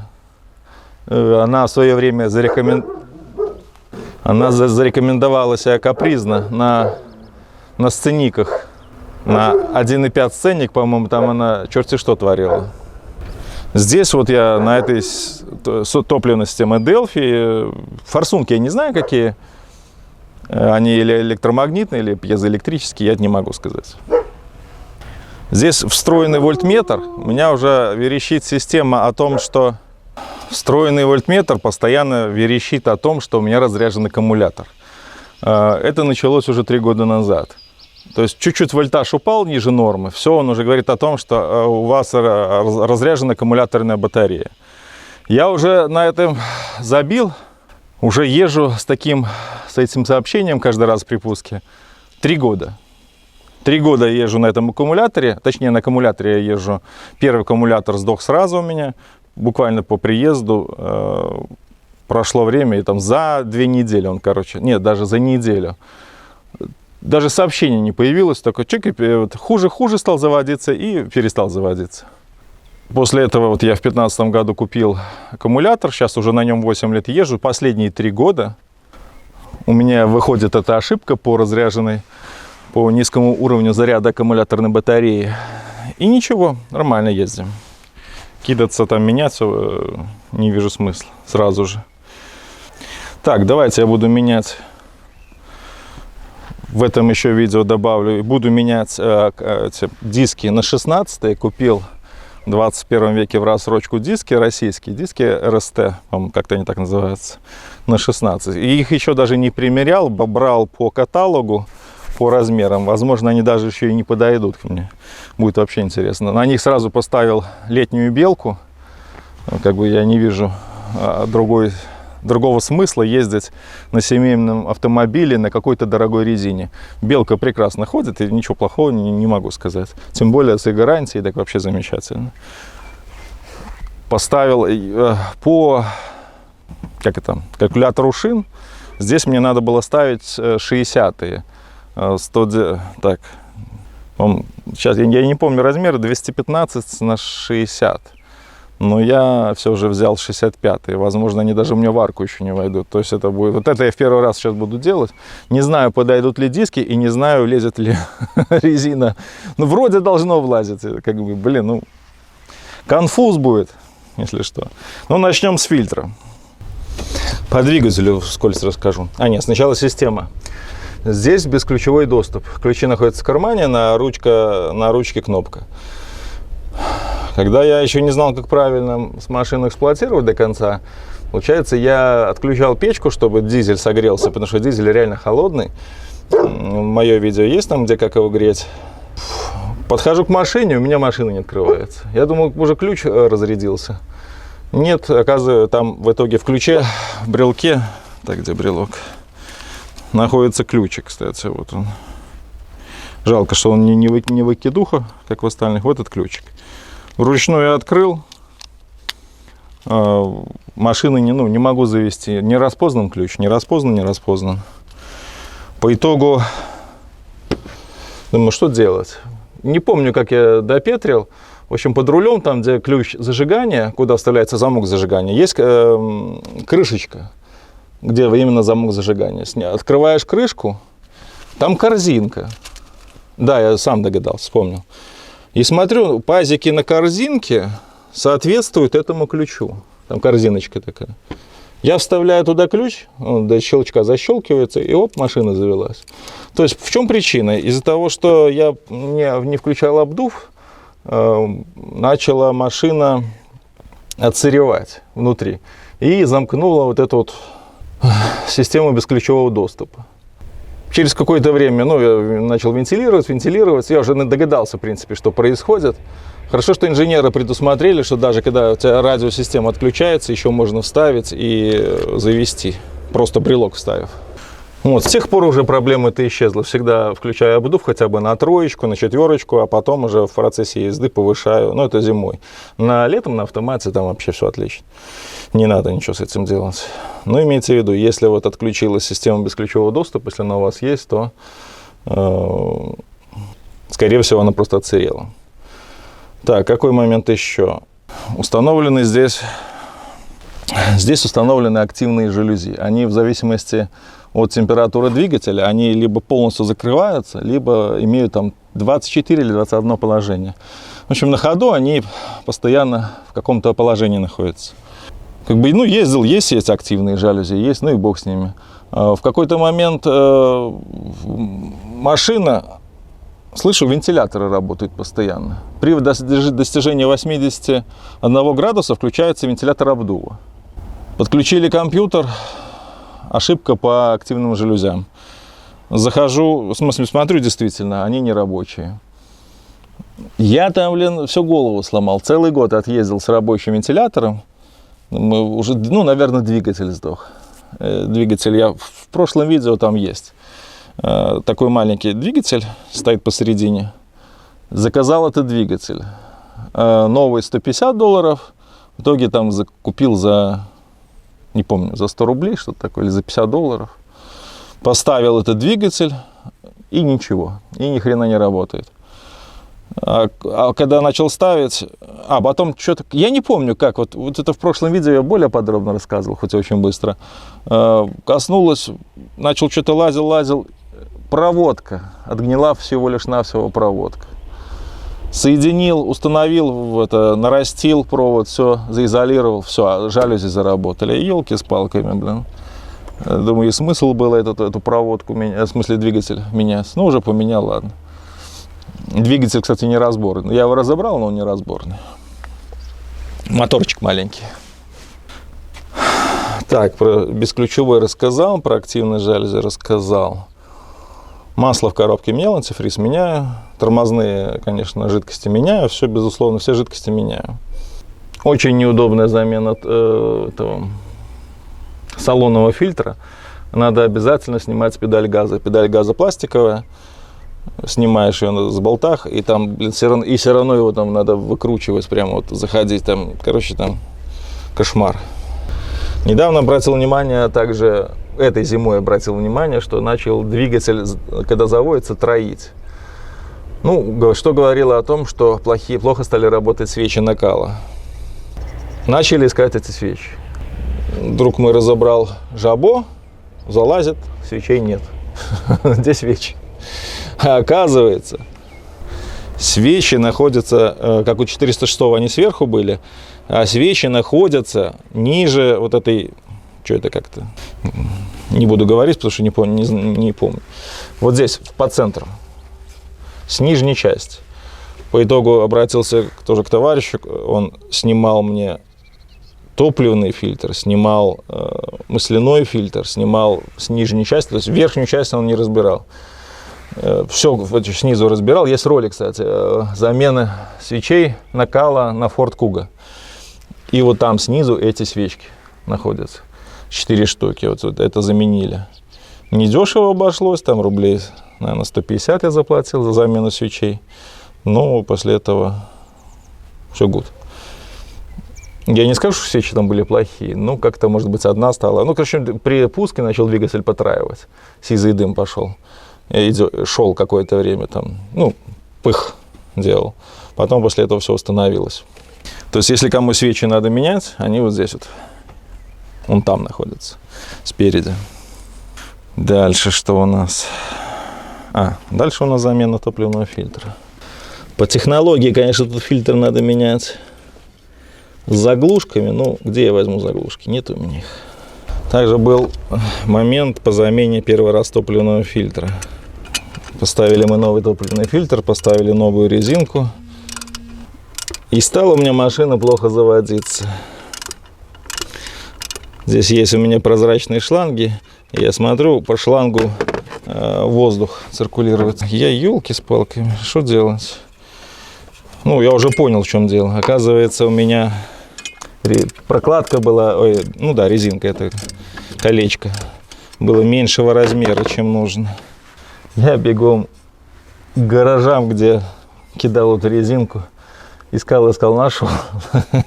Она в свое время зарекомендовала себя капризно на сцениках. На 1.5 сценник, по-моему, там она черти что творила. Здесь вот я на этой топливной системе Delphi, форсунки я не знаю какие, они или электромагнитные, или пьезоэлектрические, я не могу сказать. Здесь встроенный вольтметр, у меня уже верещит система о том, что встроенный вольтметр постоянно верещит о том, что у меня разряжен аккумулятор. Это началось уже 3 года назад. То есть чуть-чуть вольтаж упал ниже нормы, все, он уже говорит о том, что у вас разряжена аккумуляторная батарея. Я уже на этом забил, уже езжу с этим сообщением каждый раз при пуске 3 года. 3 года я езжу на этом аккумуляторе, точнее на аккумуляторе я езжу. Первый аккумулятор сдох сразу у меня, буквально по приезду. Прошло время, и там за 2 недели он, нет, даже за неделю. Даже сообщение не появилось, такой чек, хуже стал заводиться и перестал заводиться. После этого вот я в 2015 году купил аккумулятор, сейчас уже на нем 8 лет езжу. Последние 3 года у меня выходит эта ошибка по низкому уровню заряда аккумуляторной батареи. И ничего, нормально ездим. Кидаться там, меняться не вижу смысла сразу же. Так, давайте я буду менять... В этом еще видео добавлю. Буду менять эти диски на 16. Купил в 21 веке в рассрочку диски российские. Диски РСТ, по-моему, как-то они так называются. На 16. И их еще даже не примерял. Брал по каталогу, по размерам. Возможно, они даже еще и не подойдут ко мне. Будет вообще интересно. На них сразу поставил летнюю белку. Как бы я не вижу другого смысла ездить на семейном автомобиле на какой-то дорогой резине. Белка прекрасно ходит, и ничего плохого не могу сказать. Тем более с гарантией, так вообще замечательно. Поставил по калькулятору шин. Здесь мне надо было ставить 60-е. Так, сейчас я не помню размеры, 215 на 60. Но я все же взял 65-е. Возможно, они даже у меня в арку еще не войдут. То есть это будет... Вот это я в первый раз сейчас буду делать. Не знаю, подойдут ли диски и не знаю, лезет ли резина. Ну, вроде должно влазить. Как бы, блин, ну... Конфуз будет, если что. Ну, начнем с фильтра. По двигателю вскользь расскажу. Нет, сначала система. Здесь бесключевой доступ. Ключи находятся в кармане, на ручке кнопка. Когда я еще не знал, как правильно с машину эксплуатировать до конца, получается, я отключал печку, чтобы дизель согрелся, потому что дизель реально холодный. Мое видео есть там, где как его греть. Подхожу к машине, у меня машина не открывается. Я думал, уже ключ разрядился. Нет, оказывается, там в итоге в ключе, в брелке, так, где брелок, находится ключик, кстати, вот он. Жалко, что он не выкидуха, как в остальных. Вот этот ключик. Вручную я открыл. машины не могу завести. Не распознан ключ, не распознан. По итогу, думаю, что делать? Не помню, как я допетрил. В общем, под рулем, там, где ключ зажигания, куда вставляется замок зажигания, есть крышечка, где именно замок зажигания. Открываешь крышку, там корзинка. Да, я сам догадался, вспомнил. И смотрю, пазики на корзинке соответствуют этому ключу. Там корзиночка такая. Я вставляю туда ключ, он до щелчка защелкивается, и оп, машина завелась. То есть в чем причина? Из-за того, что я не включал обдув, начала машина отсыревать внутри. И замкнула вот эту вот систему бесключевого доступа. Через какое-то время, я начал вентилировать. Я уже догадался, в принципе, что происходит. Хорошо, что инженеры предусмотрели, что даже когда у тебя радиосистема отключается, еще можно вставить и завести, просто брелок вставив. С тех пор уже проблема-то исчезла. Всегда включаю обдув хотя бы на 3, на 4, а потом уже в процессе езды повышаю. Это зимой. Летом на автомате там вообще все отлично. Не надо ничего с этим делать. Но имейте в виду, если вот отключилась система бесключевого доступа, если она у вас есть, то, скорее всего, она просто отсырела. Так, какой момент еще? Здесь установлены активные жалюзи. Они в зависимости от температуры двигателя, они либо полностью закрываются, либо имеют там 24 или 21 положение. В общем, на ходу они постоянно в каком-то положении находятся. Ездил, есть активные жалюзи, есть, и бог с ними. В какой-то момент машина, слышу, вентиляторы работают постоянно. При достижении 81 градуса включается вентилятор обдува. Подключили компьютер, ошибка по активным жалюзям. Захожу, смотрю, действительно, они не рабочие. Я там, всю голову сломал. Целый год отъездил с рабочим вентилятором. Уже, наверное, двигатель сдох. Двигатель в прошлом видео там есть. Такой маленький двигатель стоит посередине. Заказал этот двигатель. Новый $150. В итоге там купил за, не помню, за 100 рублей, что-то такое, или за $50. Поставил этот двигатель, и ничего. И ни хрена не работает. А когда начал ставить, потом что-то, я не помню как, вот это в прошлом видео я более подробно рассказывал, хоть и очень быстро, коснулось, начал что-то лазил, проводка, отгнила всего лишь навсего проводка. Соединил, установил, нарастил провод, все, заизолировал, все, жалюзи заработали. Елки с палками, Думаю, и смысл было эту проводку, в смысле двигатель менять. Уже поменял, ладно. Двигатель, кстати, не разборный. Я его разобрал, но он не разборный. Моторчик маленький. Так, про бесключевой рассказал, про активные жалюзи рассказал. Масло в коробке менял, антифриз меняю. Тормозные, конечно, жидкости меняю. Все, безусловно, все жидкости меняю. Очень неудобная замена этого салонного фильтра. Надо обязательно снимать педаль газа. Педаль газа пластиковая. Снимаешь ее с болтах, и там, все равно его там надо выкручивать, прямо заходить, там кошмар. Недавно обратил внимание, также этой зимой обратил внимание, что начал двигатель, когда заводится, троить. Что говорило о том, что плохо стали работать свечи накала. Начали искать эти свечи. Друг мой разобрал жабо, залазит, свечей нет. Где свечи? А оказывается, свечи находятся, как у 406-го они сверху были, а свечи находятся ниже вот этой, что это как-то, не буду говорить, потому что не помню. Вот здесь, по центру, с нижней части. По итогу обратился тоже к товарищу, он снимал мне топливный фильтр, снимал масляной фильтр, снимал с нижней части, то есть верхнюю часть он не разбирал. Все снизу разбирал. Есть ролик, кстати, замены свечей накала на Ford Kuga. И вот там снизу эти свечки находятся. 4 штуки. Вот это заменили. Недешево обошлось, там рублей, наверное, 150 я заплатил за замену свечей. Но после этого все good. Я не скажу, что свечи там были плохие, ну, как-то, может быть, одна стала. Ну, короче, при пуске начал двигатель потраивать, сизый дым пошел. Шел какое-то время там, ну, пых делал. Потом после этого все установилось. То есть, если кому свечи надо менять, они вот здесь вот, он там находится, спереди. Дальше что у нас? Дальше у нас замена топливного фильтра. По технологии, конечно, тут фильтр надо менять с заглушками. Ну, где я возьму заглушки? Нет у меня их. Также был момент по замене первый раз топливного фильтра. Поставили мы новый топливный фильтр, поставили новую резинку. И стала у меня машина плохо заводиться. Здесь есть у меня прозрачные шланги. Я смотрю, по шлангу воздух циркулирует. Я елки с палками, что делать? Ну, я уже понял, в чем дело. Оказывается, у меня прокладка была, резинка, это колечко, было меньшего размера, чем нужно. Я бегом к гаражам, где кидал эту резинку, искал, нашел.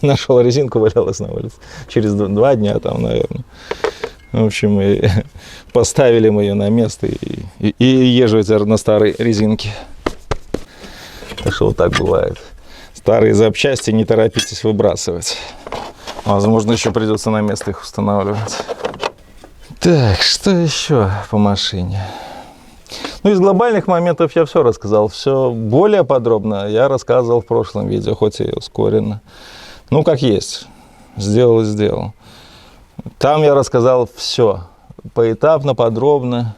Нашел резинку, валялась на улице. Через 2 дня там, наверное. В общем, поставили мы ее на место и езжу теперь на старой резинке. Так что вот так бывает. Старые запчасти не торопитесь выбрасывать. Возможно, еще придется на место их устанавливать. Так, что еще по машине? Ну, из глобальных моментов я все рассказал. Все более подробно я рассказывал в прошлом видео, хоть и ускоренно. Ну, как есть. Сделал и сделал. Там я рассказал все. Поэтапно, подробно.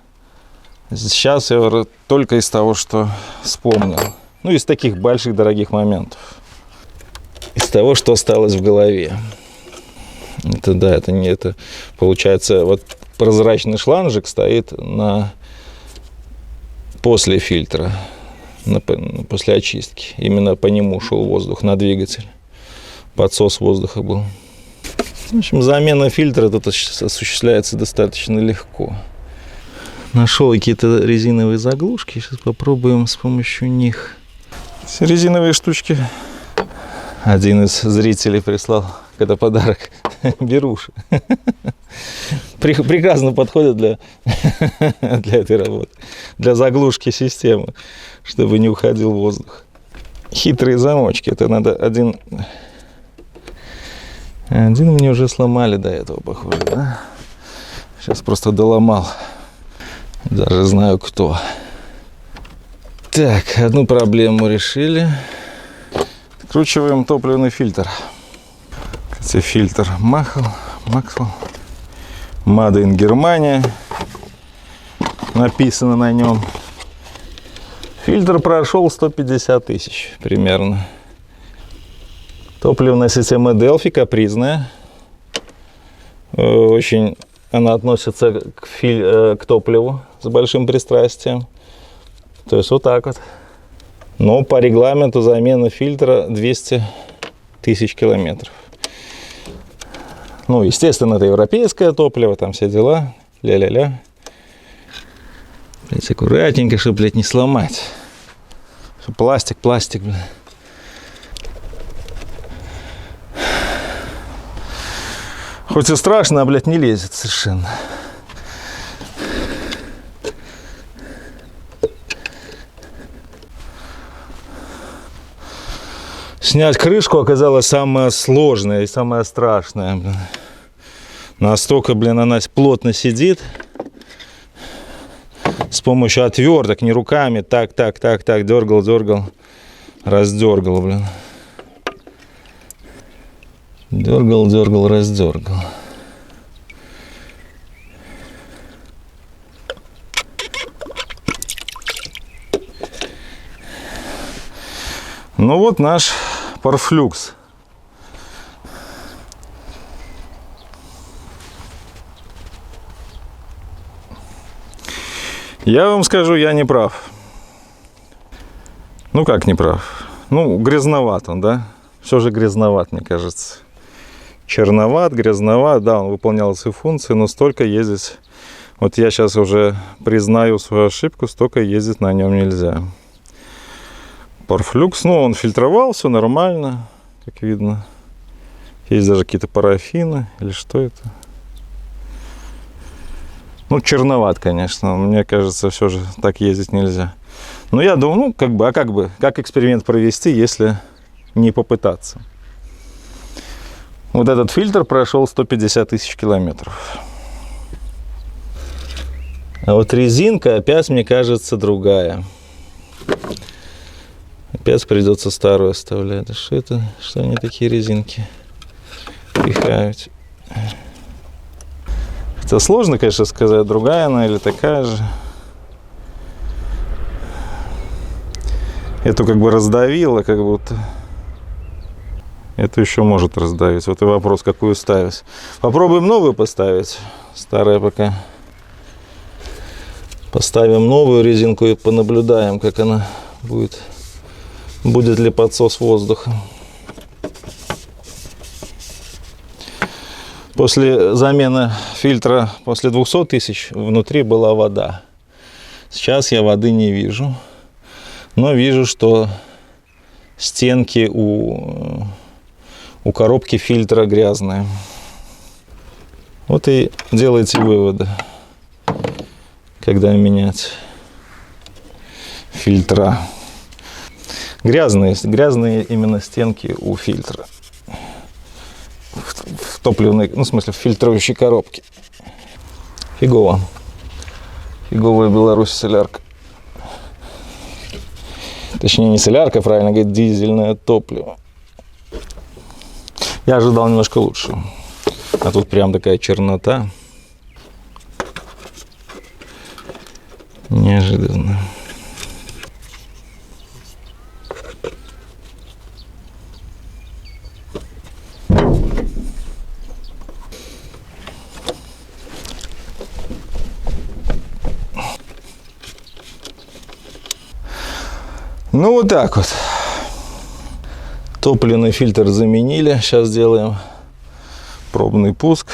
Сейчас я говорю только из того, что вспомнил. Ну, из таких больших, дорогих моментов. Из того, что осталось в голове. Это получается, вот прозрачный шланжик стоит после фильтра, после очистки. Именно по нему шел воздух на двигатель. Подсос воздуха был. В общем, замена фильтра тут осуществляется достаточно легко. Нашел какие-то резиновые заглушки. Сейчас попробуем с помощью них. Все резиновые штучки. Один из зрителей прислал когда подарок. Беруши. Прекрасно подходят для этой работы. Для заглушки системы, чтобы не уходил воздух. Хитрые замочки. Это надо один мне уже сломали до этого, похоже, да? Сейчас просто доломал. Даже знаю кто. Так, одну проблему решили. Откручиваем топливный фильтр. Кстати, фильтр Maxwell. Made in Germania. Написано на нем. Фильтр прошел 150 тысяч примерно. Топливная система Delphi капризная. Очень она относится к топливу с большим пристрастием. То есть вот так вот. Но по регламенту замена фильтра 200 тысяч километров. Ну, естественно, это европейское топливо, там все дела. Ля-ля-ля. Блять, аккуратненько, чтобы, блядь, не сломать. Пластик, блядь. Хоть и страшно, а, блядь, не лезет совершенно. Снять крышку оказалось самое сложное и самое страшное. Блин. Настолько, она плотно сидит. С помощью отверток, не руками. Так. Дергал. Раздергал, блин. Дергал, раздергал. Ну вот наш Парфлюкс. Я вам скажу, я не прав. Ну как не прав? Ну, грязноват он, да? Все же грязноват, мне кажется. Черноват, грязноват, да, он выполнял свои функции, но столько ездить, вот я сейчас уже признаю свою ошибку, столько ездить на нем нельзя. Парфлюкс, ну, он фильтровал, все нормально, как видно. Есть даже какие-то парафины или что это? Ну, черноват, конечно. Мне кажется, все же так ездить нельзя. Но я думаю, ну, как эксперимент провести, если не попытаться? Вот этот фильтр прошел 150 тысяч километров. А вот резинка опять, мне кажется, другая. Опять придется старую оставлять. Да что это? Что они такие резинки пихают? Хотя сложно, конечно, сказать, другая она или такая же. Эту как бы раздавило, как будто. Эту еще может раздавить. Вот и вопрос, какую ставить. Попробуем новую поставить. Старая пока. Поставим новую резинку и понаблюдаем, как она будет. Будет ли подсос воздуха. После замены фильтра, после 200 тысяч, внутри была вода. Сейчас я воды не вижу. Но вижу, что стенки у коробки фильтра грязные. Вот и делайте выводы, когда менять фильтра. Грязные именно стенки у фильтра. В топливной, ну, в смысле, в фильтрующей коробке. Фигово. Фиговая Беларусь солярка. Точнее, не солярка, правильно говорить, дизельное топливо. Я ожидал немножко лучше. А тут прям такая чернота. Неожиданно. Ну, вот так вот. Топливный фильтр заменили. Сейчас сделаем пробный пуск.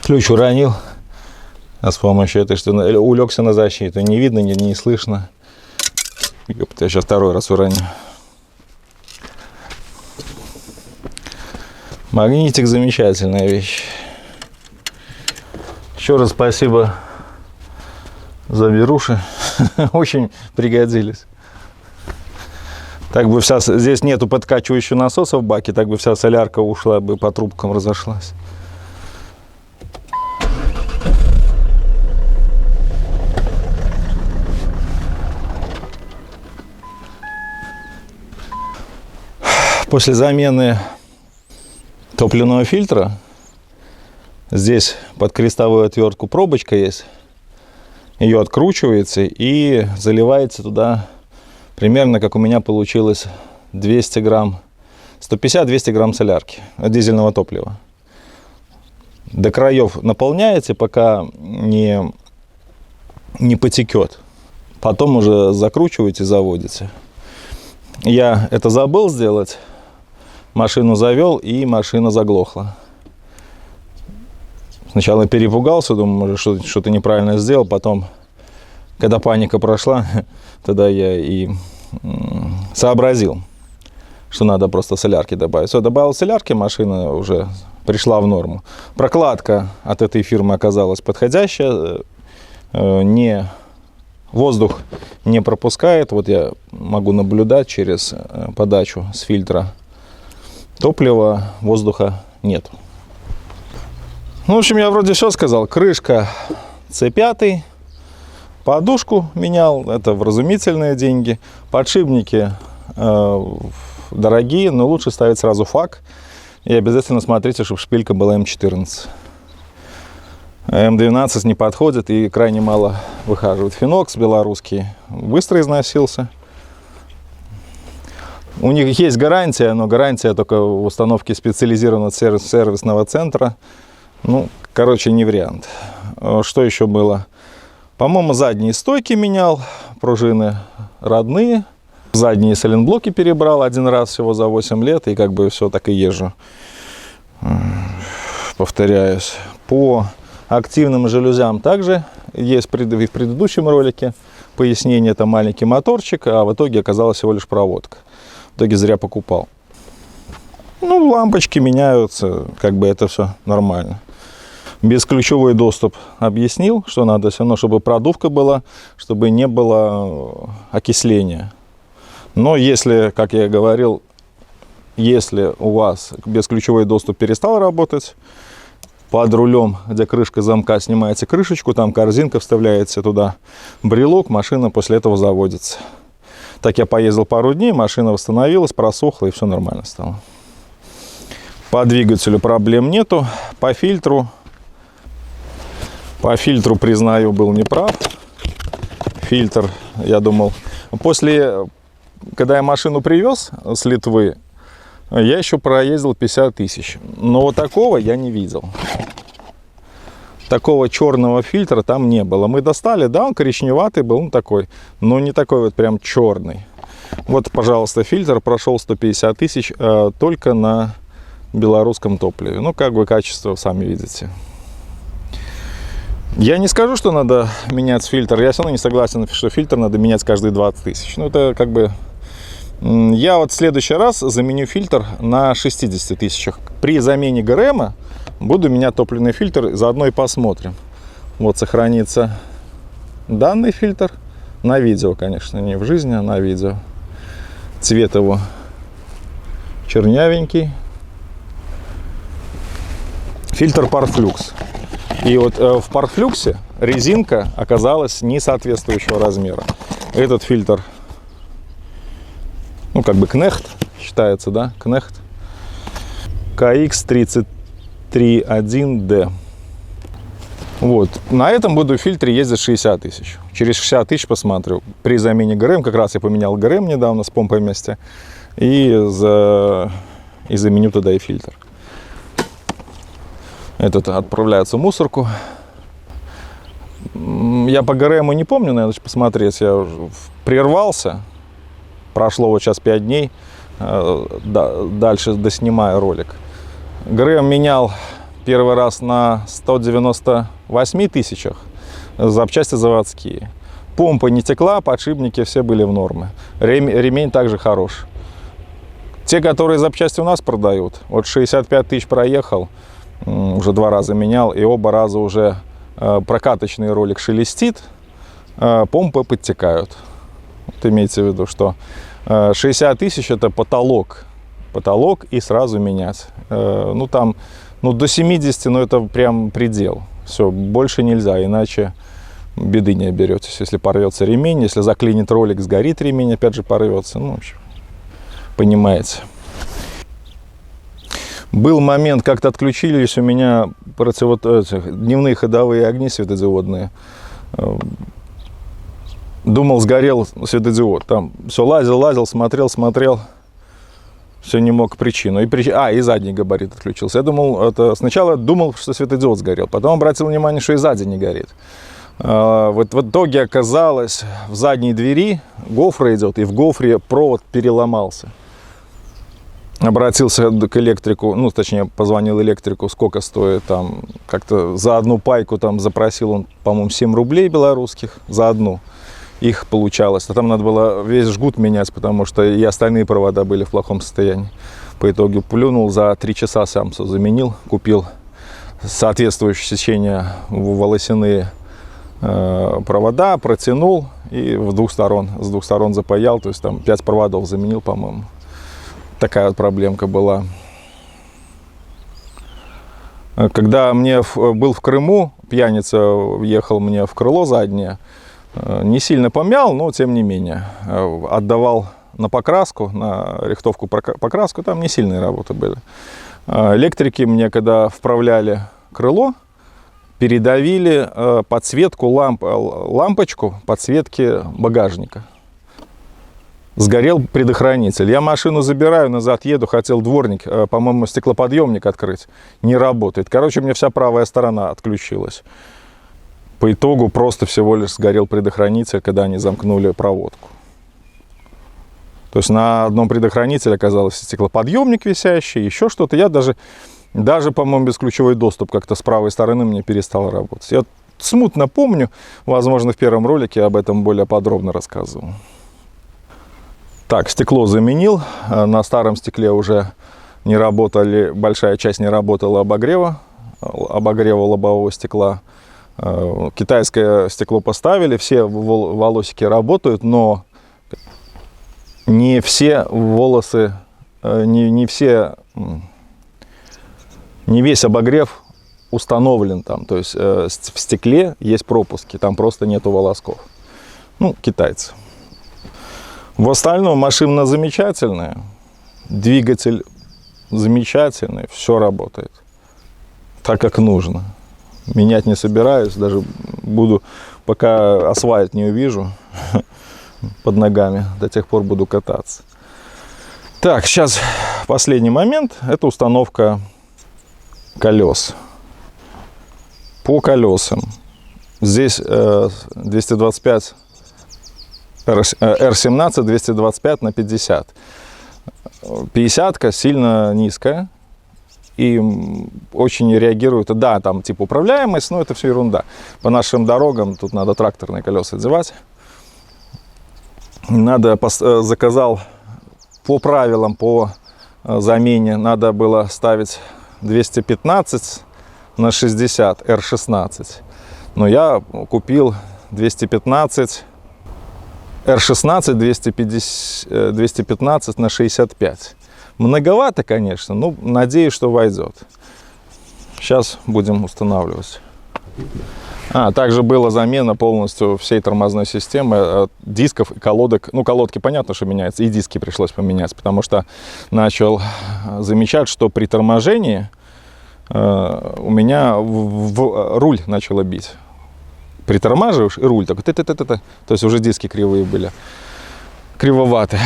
Ключ уронил. А с помощью этой что улегся на защиту. Не видно, не слышно. Я сейчас второй раз уроню. Магнитик — замечательная вещь. Еще раз спасибо за беруши. Очень пригодились. Так бы вся, здесь нету подкачивающего насоса в баке, так бы вся солярка ушла бы, по трубкам разошлась. После замены топливного фильтра здесь под крестовую отвертку пробочка есть. Ее откручивается и заливается туда примерно, как у меня получилось, 200 грамм, 150-200 грамм солярки от дизельного топлива. До краев наполняете, пока не потекет. Потом уже закручиваете, заводите. Я это забыл сделать. Машину завел, и машина заглохла. Сначала перепугался, думаю, может, что-то неправильно сделал. Потом, когда паника прошла, тогда я и сообразил, что надо просто солярки добавить. Все, добавил солярки, машина уже пришла в норму. Прокладка от этой фирмы оказалась подходящая. Воздух не пропускает. Вот я могу наблюдать через подачу с фильтра топлива, воздуха нет. Ну, в общем, я вроде все сказал. Крышка C5, подушку менял, это вразумительные деньги. Подшипники дорогие, но лучше ставить сразу фак. И обязательно смотрите, чтобы шпилька была М14. М12 не подходит и крайне мало выхаживает. Финокс белорусский быстро износился. У них есть гарантия, но гарантия только в установке специализированного сервисного центра. Ну, короче, не вариант. Что еще было? По-моему, задние стойки менял, пружины родные. Задние сайлентблоки перебрал один раз всего за 8 лет, и как бы все так и езжу. Повторяюсь. По Активным жалюзям также есть в предыдущем ролике пояснение, это маленький моторчик, а в итоге оказалась всего лишь проводка. В итоге зря покупал. Ну, лампочки меняются, как бы это все нормально. Бесключевой доступ объяснил, что надо все равно, чтобы продувка была, чтобы не было окисления. Но если, как я говорил, если у вас бесключевой доступ перестал работать, под рулем, где крышка замка, снимаете крышечку, там корзинка, вставляете туда брелок, машина после этого заводится. Так я поездил пару дней, машина восстановилась, просохла и все нормально стало. По двигателю проблем нету, по фильтру, признаю, был неправ. Фильтр, я думал, когда я машину привез с Литвы, я еще проездил 50 тысяч, но вот такого я не видел. Такого черного фильтра там не было. Мы достали, да, он коричневатый был, он такой, но не такой вот прям черный. Вот, пожалуйста, фильтр прошел 150 тысяч только на белорусском топливе. Ну, как бы качество, сами видите. Я не скажу, что надо менять фильтр. Я все равно не согласен, что фильтр надо менять каждые 20 тысяч. Ну, это как бы... Я вот в следующий раз заменю фильтр на 60 тысячах. При замене ГРМ буду менять топливный фильтр, заодно и посмотрим. Вот сохранится данный фильтр. На видео, конечно, не в жизни, а на видео. Цвет его чернявенький. Фильтр Parflux. И вот в Parflux резинка оказалась не соответствующего размера. Этот фильтр, ну как бы Knecht считается, да, Knecht KX331D. Вот, на этом буду в фильтре ездить 60 тысяч. Через 60 тысяч посмотрю. При замене ГРМ, как раз я поменял ГРМ недавно с помпой вместе, и заменю туда и фильтр. Этот отправляется в мусорку. Я по ГРМу не помню, надо посмотреть. Я уже прервался. Прошло вот сейчас 5 дней. Дальше доснимаю ролик. ГРМ менял первый раз на 198 тысячах. Запчасти заводские. Помпа не текла, подшипники все были в норме. Ремень также хорош. Те, которые запчасти у нас продают, вот 65 тысяч проехал, уже 2 раза менял, и оба раза уже прокаточный ролик шелестит, помпы подтекают. Вот имейте в виду, что 60 тысяч это потолок и сразу менять. Ну там, ну до 70, ну это прям предел. Все, больше нельзя, иначе беды не оберетесь. Если порвется ремень, если заклинит ролик, сгорит ремень, опять же порвется. Ну, в общем, понимаете. Был момент, как-то отключились у меня дневные ходовые огни светодиодные. Думал, сгорел светодиод. Там все лазил, смотрел. Все не мог причину. И задний габарит отключился. Сначала думал, что светодиод сгорел. Потом обратил внимание, что и сзади не горит. Вот в итоге оказалось, в задней двери гофра идет, и в гофре провод переломался. Обратился к электрику, ну, точнее, позвонил электрику, сколько стоит там, как-то за одну пайку там запросил он, по-моему, 7 рублей белорусских за одну. Их получалось. А там надо было весь жгут менять, потому что и остальные провода были в плохом состоянии. По итогу плюнул, за 3 часа сам все заменил, купил соответствующее сечение волосяные провода, протянул и с двух сторон запаял, то есть там 5 проводов заменил, по-моему. Такая вот проблемка была. Когда мне был в Крыму, пьяница ехал мне в крыло заднее, не сильно помял, но тем не менее. Отдавал на покраску, на рихтовку покраску, там не сильные работы были. Электрики мне, когда вправляли крыло, передавили подсветку лампочку подсветки багажника. Сгорел предохранитель. Я машину забираю, назад еду, хотел дворник, по-моему, стеклоподъемник открыть. Не работает. Короче, у меня вся правая сторона отключилась. По итогу просто всего лишь сгорел предохранитель, когда они замкнули проводку. То есть на одном предохранителе оказался стеклоподъемник висящий, еще что-то. Я даже Даже, по-моему, бесключевой доступ как-то с правой стороны мне перестал работать. Я смутно помню, возможно, в первом ролике об этом более подробно рассказывал. Так, стекло заменил. На старом стекле уже не работали, большая часть не работала обогрева лобового стекла. Китайское стекло поставили, все волосики работают, но не все волосы, не весь обогрев установлен там. То есть в стекле есть пропуски, там просто нету волосков. Ну, китайцы. В остальном машина замечательная, двигатель замечательный, все работает так, как нужно. Менять не собираюсь, даже буду, пока асфальт не увижу под ногами, до тех пор буду кататься. Так, сейчас последний момент, это установка колес. По колесам. Здесь 225 R17 225 на 50. 50-ка сильно низкая и очень реагирует. Да, там типа управляемость, но это все ерунда. По нашим дорогам тут надо тракторные колеса одевать. Заказал по правилам, по замене, надо было ставить 215 на 60 R16. Но я купил 215 R16 215 на 65. Многовато, конечно, но надеюсь, что войдет. Сейчас будем устанавливать. Также была замена полностью всей тормозной системы, дисков и колодок. Ну, колодки, понятно, что меняются, и диски пришлось поменять, потому что начал замечать, что при торможении у меня в руль начало бить. Притормаживаешь, и руль такой, то есть уже диски кривые были, кривоваты.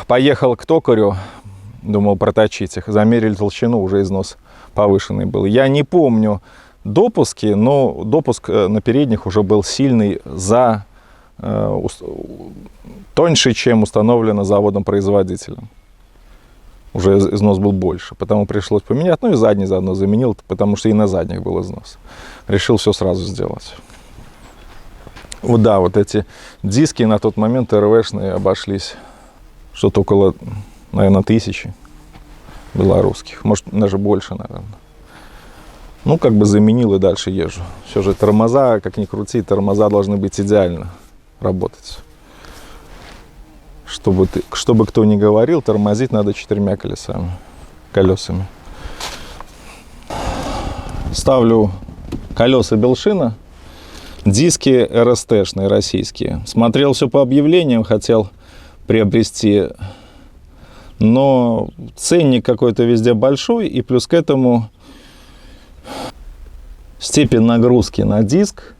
Поехал к токарю, думал проточить их, замерили толщину, уже износ повышенный был. Я не помню допуски, но допуск на передних уже был сильный, тоньше, чем установлено заводом-производителем. Уже износ был больше, потому пришлось поменять, ну и задний заодно заменил, потому что и на задних был износ. Решил все сразу сделать. Вот да, вот эти диски на тот момент РВшные обошлись что-то около, наверное, 1000 белорусских. Может, даже больше, наверное. Ну, как бы заменил и дальше езжу. Все же тормоза, как ни крути, тормоза должны быть идеально работать. Чтобы кто ни говорил, тормозить надо 4 колесами. Ставлю колеса Белшина. Диски РСТ-шные, российские. Смотрел все по объявлениям, хотел приобрести, но ценник какой-то везде большой, и плюс к этому степень нагрузки на диск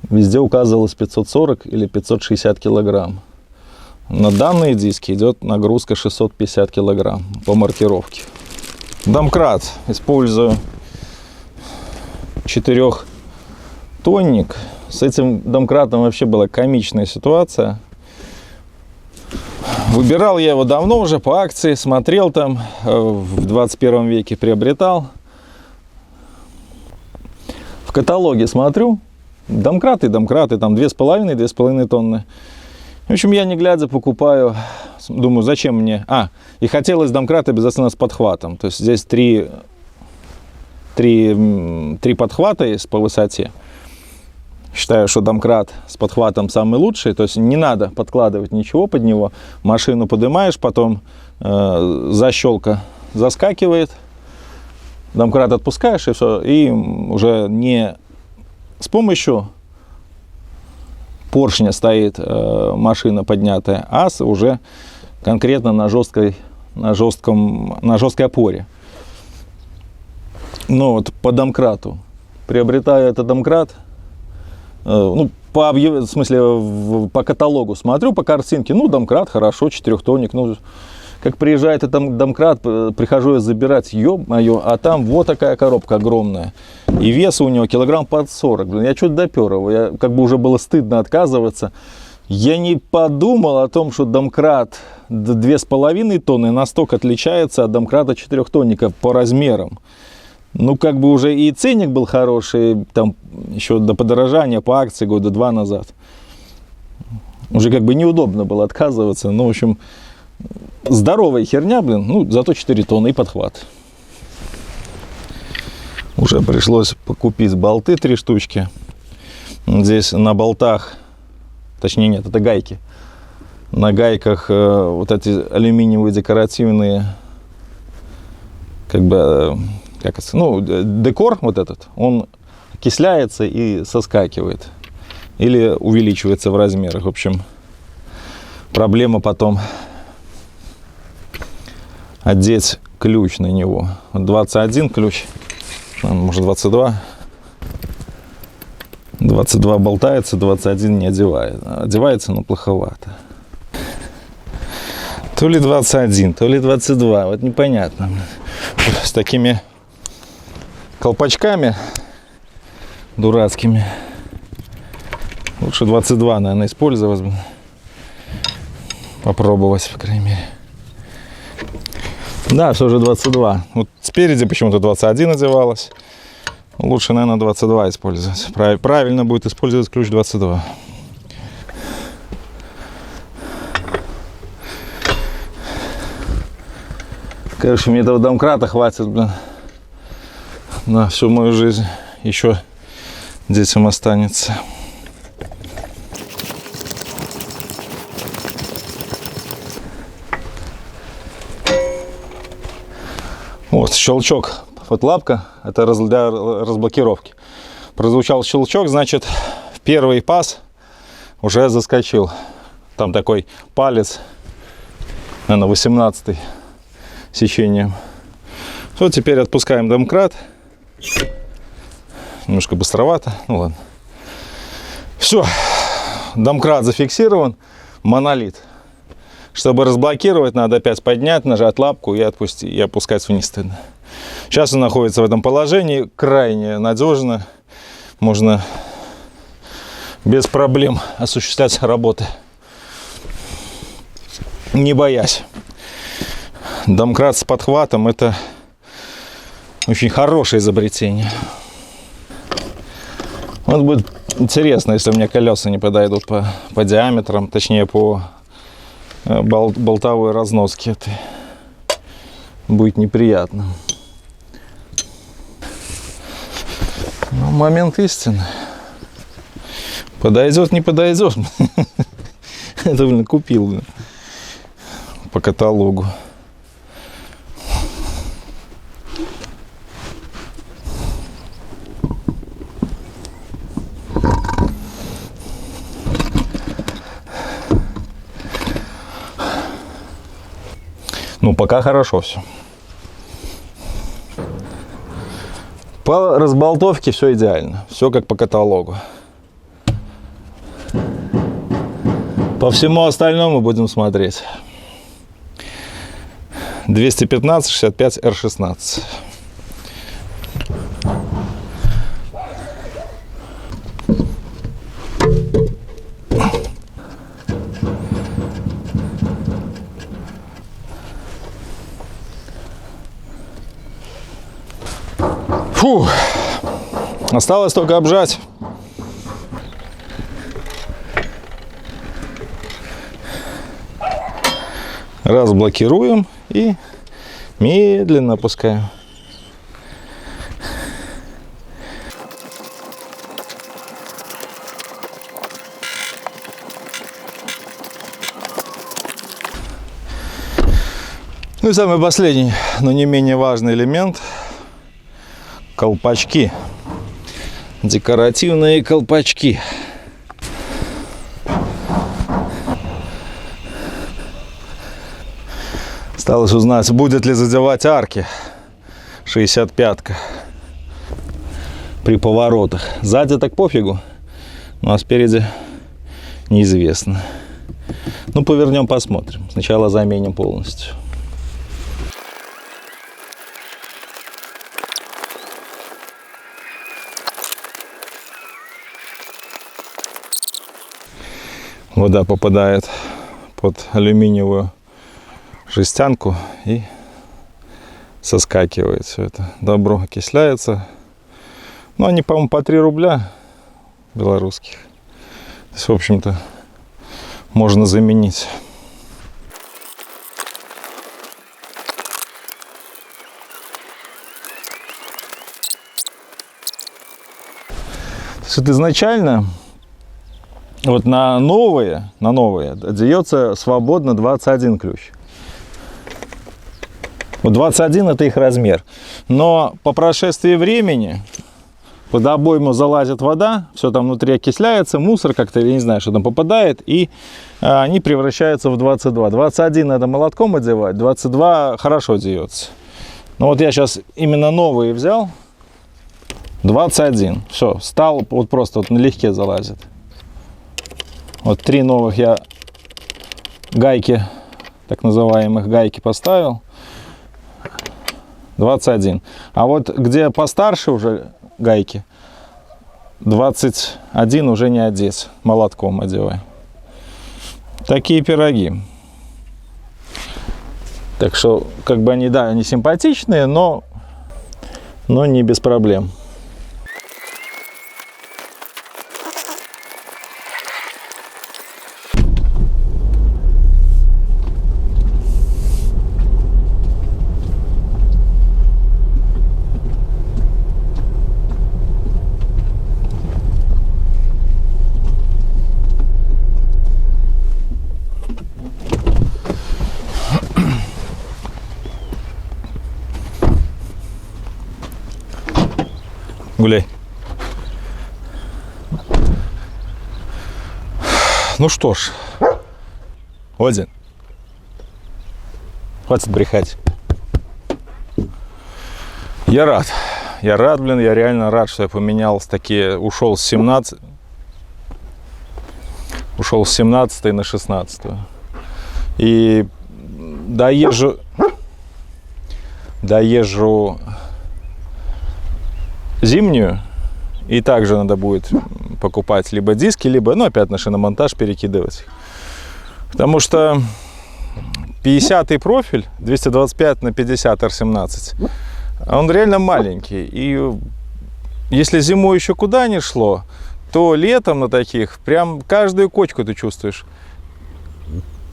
везде указывалась 540 или 560 килограмм. На данные диски идет нагрузка 650 килограмм по маркировке. Домкрат использую 4-тонник. С этим домкратом вообще была комичная ситуация. Выбирал я его давно уже по акции, смотрел там, в 21 веке приобретал. В каталоге смотрю, домкраты, там 2,5 тонны. В общем, я не глядя покупаю, думаю, зачем мне... и хотелось домкрат обязательно с подхватом. То есть здесь три подхвата есть по высоте. Считаю, что домкрат с подхватом самый лучший. То есть не надо подкладывать ничего под него. Машину поднимаешь, потом защелка заскакивает. Домкрат отпускаешь, и все. И уже не с помощью поршня стоит машина поднятая, а уже конкретно на жесткой опоре. Но вот по домкрату. Приобретаю этот домкрат, по каталогу смотрю, по картинке, домкрат, хорошо, 4-тонник. Как приезжает этот домкрат, прихожу я забирать, ё-моё, а там вот такая коробка огромная. И вес у него килограмм под 40. Я что-то допер его, как бы уже было стыдно отказываться. Я не подумал о том, что домкрат 2,5 тонны настолько отличается от домкрата 4-тонника по размерам. Ну, как бы уже и ценник был хороший, там еще до подорожания по акции года 2 назад. Уже как бы неудобно было отказываться. Ну, в общем, здоровая херня, блин, ну, зато 4 тонны и подхват. Уже пришлось покупить болты 3 штучки. Здесь на болтах, точнее нет, это гайки. На гайках вот эти алюминиевые декоративные, как бы, как это, ну, декор вот этот, он окисляется и соскакивает. Или увеличивается в размерах. В общем, проблема потом одеть ключ на него. 21 ключ, может 22. 22 болтается, 21 не одевает. Одевается, но плоховато. То ли 21, то ли 22, вот непонятно. С такими колпачками дурацкими. Лучше 22, наверное, использовать. Попробовать, по крайней мере. Да, все же 22. Вот спереди почему-то 21 одевалось. Лучше, наверное, 22 использовать. Правильно будет использовать ключ 22. Короче, мне этого домкрата хватит, блин, на всю мою жизнь. Еще детям останется. Вот, щелчок. Фотлапка, это для разблокировки. Прозвучал щелчок, значит, в первый паз уже заскочил. Там такой палец, наверное, 18-й сечением. Вот теперь отпускаем домкрат. Немножко быстровато, ну ладно. Все, домкрат зафиксирован, монолит. Чтобы разблокировать, надо опять поднять, нажать лапку и отпустить, и опускать вниз. Сейчас он находится в этом положении, крайне надежно. Можно без проблем осуществлять работы, не боясь. Домкрат с подхватом — это очень хорошее изобретение. Вот будет интересно, если у меня колеса не подойдут по диаметрам, точнее по болтовой разноске. Это будет неприятно. Но момент истины. Подойдет, не подойдет. Это, блин, купил по каталогу. Ну, пока хорошо все. По разболтовке все идеально. Все как по каталогу. По всему остальному будем смотреть. 215 65 R16. Фу, осталось только обжать. Разблокируем и медленно опускаем. Ну и самый последний, но не менее важный элемент — колпачки. Декоративные колпачки. Осталось узнать, будет ли задевать арки 65-ка при поворотах. Сзади так пофигу, ну а спереди неизвестно. Ну, повернем, посмотрим. Сначала заменим полностью. Вода попадает под алюминиевую жестянку и соскакивает все это. Добро окисляется. Ну, они, по-моему, по 3 рубля белорусских. То есть, в общем-то, можно заменить. То есть, вот изначально вот на новые отдается свободно 21 ключ. Вот 21 это их размер. Но по прошествии времени под обойму залазит вода, все там внутри окисляется, мусор как-то, я не знаю, что там попадает, и они превращаются в 22. 21 надо молотком одевать, 22 хорошо одевается. Но вот я сейчас именно новые взял, 21. Все, стал, вот просто вот налегке залазит. Вот 3 новых я гайки, так называемых гайки поставил. 21. А вот где постарше уже гайки, 21 уже не одеть, молотком одевай. Такие пироги. Так что, как бы они, да, они симпатичные, но не без проблем. Гуляй. Ну что ж, Один, хватит брехать. Я рад, блин, я реально рад, что я поменялся такие, ушел с 17 на 16. И доезжу зимнюю, и также надо будет покупать либо диски, либо, ну, опять на шиномонтаж перекидывать. Потому что 50-й профиль, 225 на 50 R17, он реально маленький. И если зимой еще куда ни шло, то летом на таких прям каждую кочку ты чувствуешь.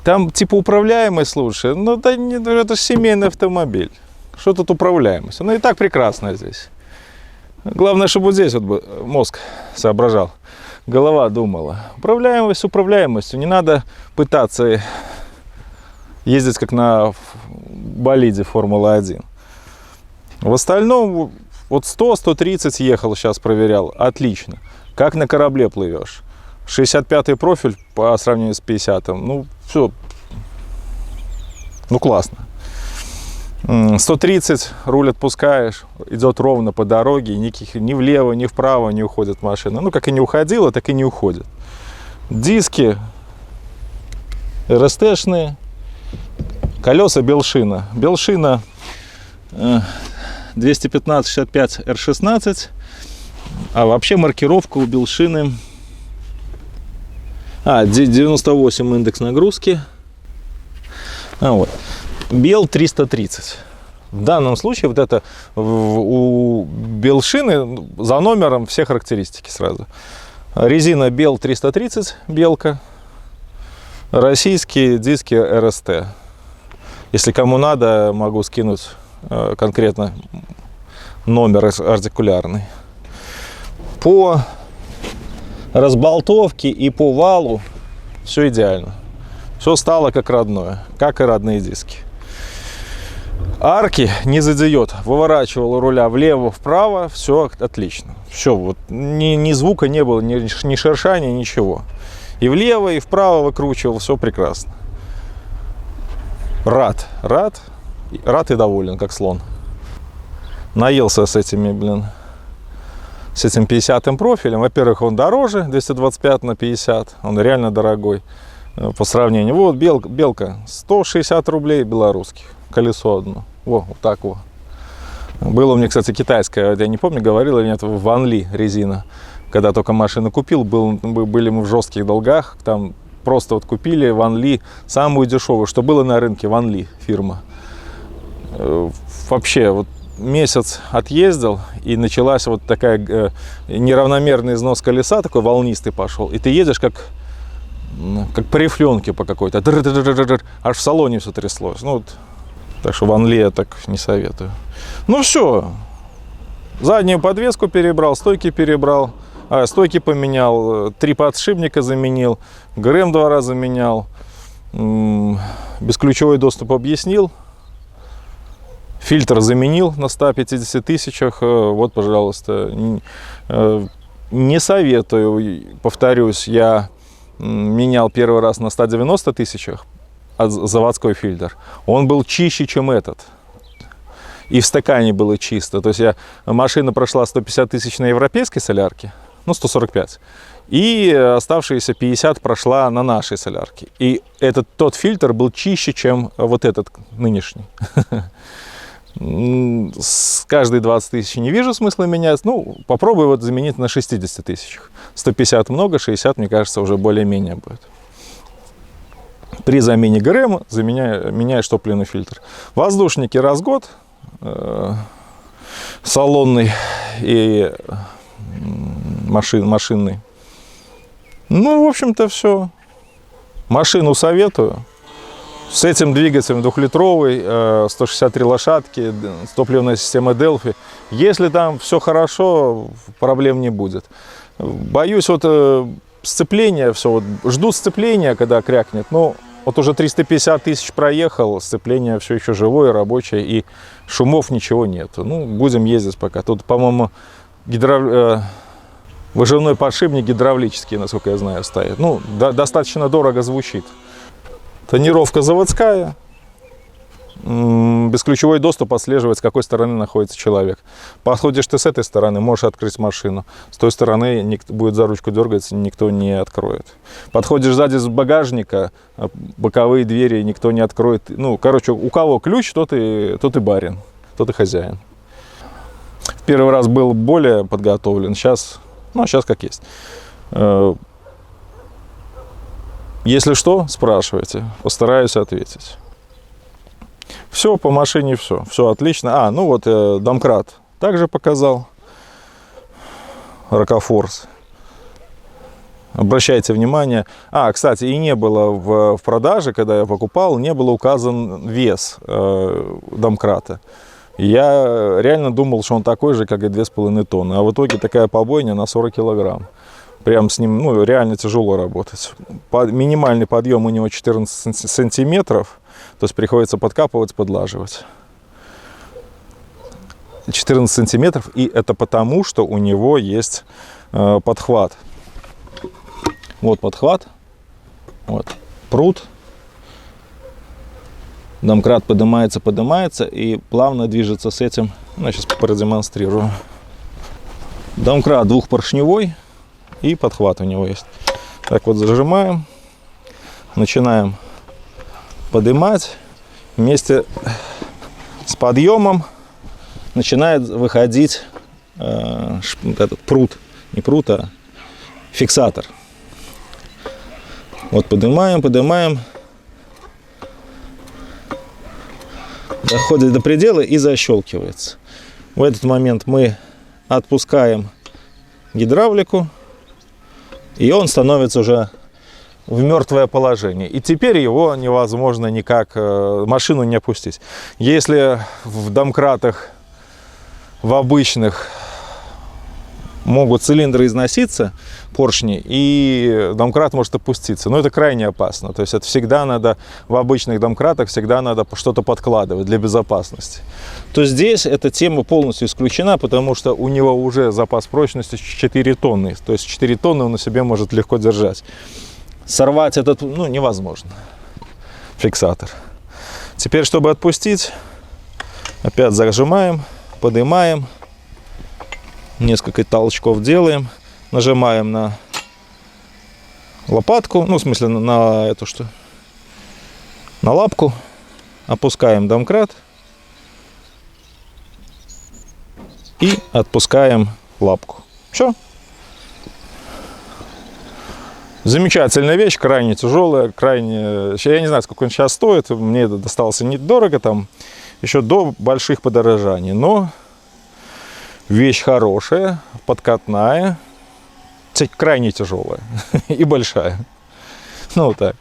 Там типа управляемость лучше, но да, это же семейный автомобиль. Что тут управляемость? Она и так прекрасна здесь. Главное, чтобы вот здесь вот мозг соображал, голова думала. Управляемость с управляемостью. Не надо пытаться ездить как на болиде Формулы-1. В остальном вот 100-130 ехал, сейчас проверял. Отлично. Как на корабле плывешь. 65-й профиль по сравнению с 50-м. Ну, все. Ну, классно. 130, руль отпускаешь, идет ровно по дороге, никаких ни влево, ни вправо не уходит машина. Ну, как и не уходила, так и не уходит. Диски РСТшные, колеса Белшина. Белшина 215-65 R16, а вообще маркировка у Белшины 98 индекс нагрузки. Вот. Бел 330. В данном случае вот это у Белшины за номером все характеристики сразу. Резина Бел 330, белка. Российские диски РСТ. Если кому надо, могу скинуть конкретно номер артикулярный. По разболтовке и по валу все идеально. Все стало как родное, как и родные диски. Арки не задеет. Выворачивал руля влево-вправо, все отлично. Все, вот ни звука не было, ни шершания, ничего. И влево, и вправо выкручивал, все прекрасно. Рад и доволен, как слон. Наелся с этими, с этим 50-м профилем. Во-первых, он дороже, 225 на 50, он реально дорогой по сравнению. Вот белка, 160 рублей белорусских, колесо одно. Вот так вот. Было у меня, кстати, китайское, я не помню, говорил или нет, Ван Ли резина. Когда только машину купил, были мы в жестких долгах, там просто вот купили Ван Ли, самую дешевую, что было на рынке, Ван Ли фирма. Вообще, вот месяц отъездил, и началась вот такая неравномерный износ колеса, такой волнистый пошел, и ты едешь как по рифленке по какой-то, аж в салоне все тряслось. Ну, вот. Так что Ван Ли я так не советую. Ну все, заднюю подвеску перебрал, стойки перебрал, стойки поменял, 3 подшипника заменил, ГРМ 2 раза менял, бесключевой доступ объяснил, фильтр заменил на 150 тысячах. Вот, пожалуйста, не советую, повторюсь, я менял первый раз на 190 тысячах заводской фильтр. Он был чище, чем этот. И в стакане было чисто. То есть машина прошла 150 тысяч на европейской солярке, ну 145, и оставшиеся 50 прошла на нашей солярке. И тот фильтр был чище, чем вот этот нынешний. С каждой 20 тысяч не вижу смысла менять. Ну, попробую вот заменить на 60 тысячах. 150 много, 60, мне кажется, уже более-менее будет. При замене ГРМ меняешь топливный фильтр. Воздушники раз в год, салонный и машинный. Ну, в общем-то, все. Машину советую. С этим двигателем 2-литровый, 163 лошадки, топливная система Delphi. Если там все хорошо, проблем не будет. Боюсь вот сцепления, все, вот, жду сцепления, когда крякнет. Но вот уже 350 тысяч проехал, сцепление все еще живое, рабочее, и шумов ничего нет. Ну, будем ездить пока. Тут, по-моему, выжимной подшипник гидравлический, насколько я знаю, стоит. Ну, достаточно дорого звучит. Тонировка заводская. Бесключевой доступ отслеживает, с какой стороны находится человек. Подходишь ты с этой стороны, можешь открыть машину. С той стороны будет за ручку дергаться, никто не откроет. Подходишь сзади с багажника, боковые двери никто не откроет. Ну, короче, у кого ключ, тот и барин, тот и хозяин. В первый раз был более подготовлен, сейчас как есть. Если что, спрашивайте, постараюсь ответить. Все, по машине все отлично. Ну вот домкрат также показал, Рокофорс. Обращайте внимание. Кстати, и не было в продаже, когда я покупал, не было указан вес домкрата. Я реально думал, что он такой же, как и 2,5 тонны. А в итоге такая побойня на 40 килограмм. Прям с ним реально тяжело работать. Минимальный подъем у него 14 сантиметров. То есть приходится подкапывать, подлаживать. 14 сантиметров. И это потому, что у него есть подхват. Вот подхват. Вот прут. Домкрат поднимается и плавно движется с этим. Я сейчас продемонстрирую. Домкрат двухпоршневой. И подхват у него есть. Так вот зажимаем. Начинаем поднимать. Вместе с подъемом начинает выходить этот прут. Не прут, а фиксатор. Вот поднимаем. Доходит до предела и защелкивается. В этот момент мы отпускаем гидравлику. И он становится уже в мертвое положение. И теперь его невозможно никак, машину не опустить. Если в домкратах, в обычных, могут цилиндры износиться, поршни, и домкрат может опуститься. Но это крайне опасно. То есть это всегда надо, в обычных домкратах всегда надо что-то подкладывать для безопасности. То здесь эта тема полностью исключена, потому что у него уже запас прочности 4 тонны. То есть 4 тонны он на себе может легко держать. Сорвать этот, невозможно. Фиксатор. Теперь, чтобы отпустить, опять зажимаем, поднимаем. Несколько толчков делаем. Нажимаем на лопатку, в смысле на эту что? На лапку. Опускаем домкрат. И отпускаем лапку. Все. Замечательная вещь, крайне тяжелая, крайне... Я не знаю, сколько он сейчас стоит, мне это досталось недорого, там, еще до больших подорожаний, но вещь хорошая, подкатная, крайне тяжелая и большая. Ну, вот так.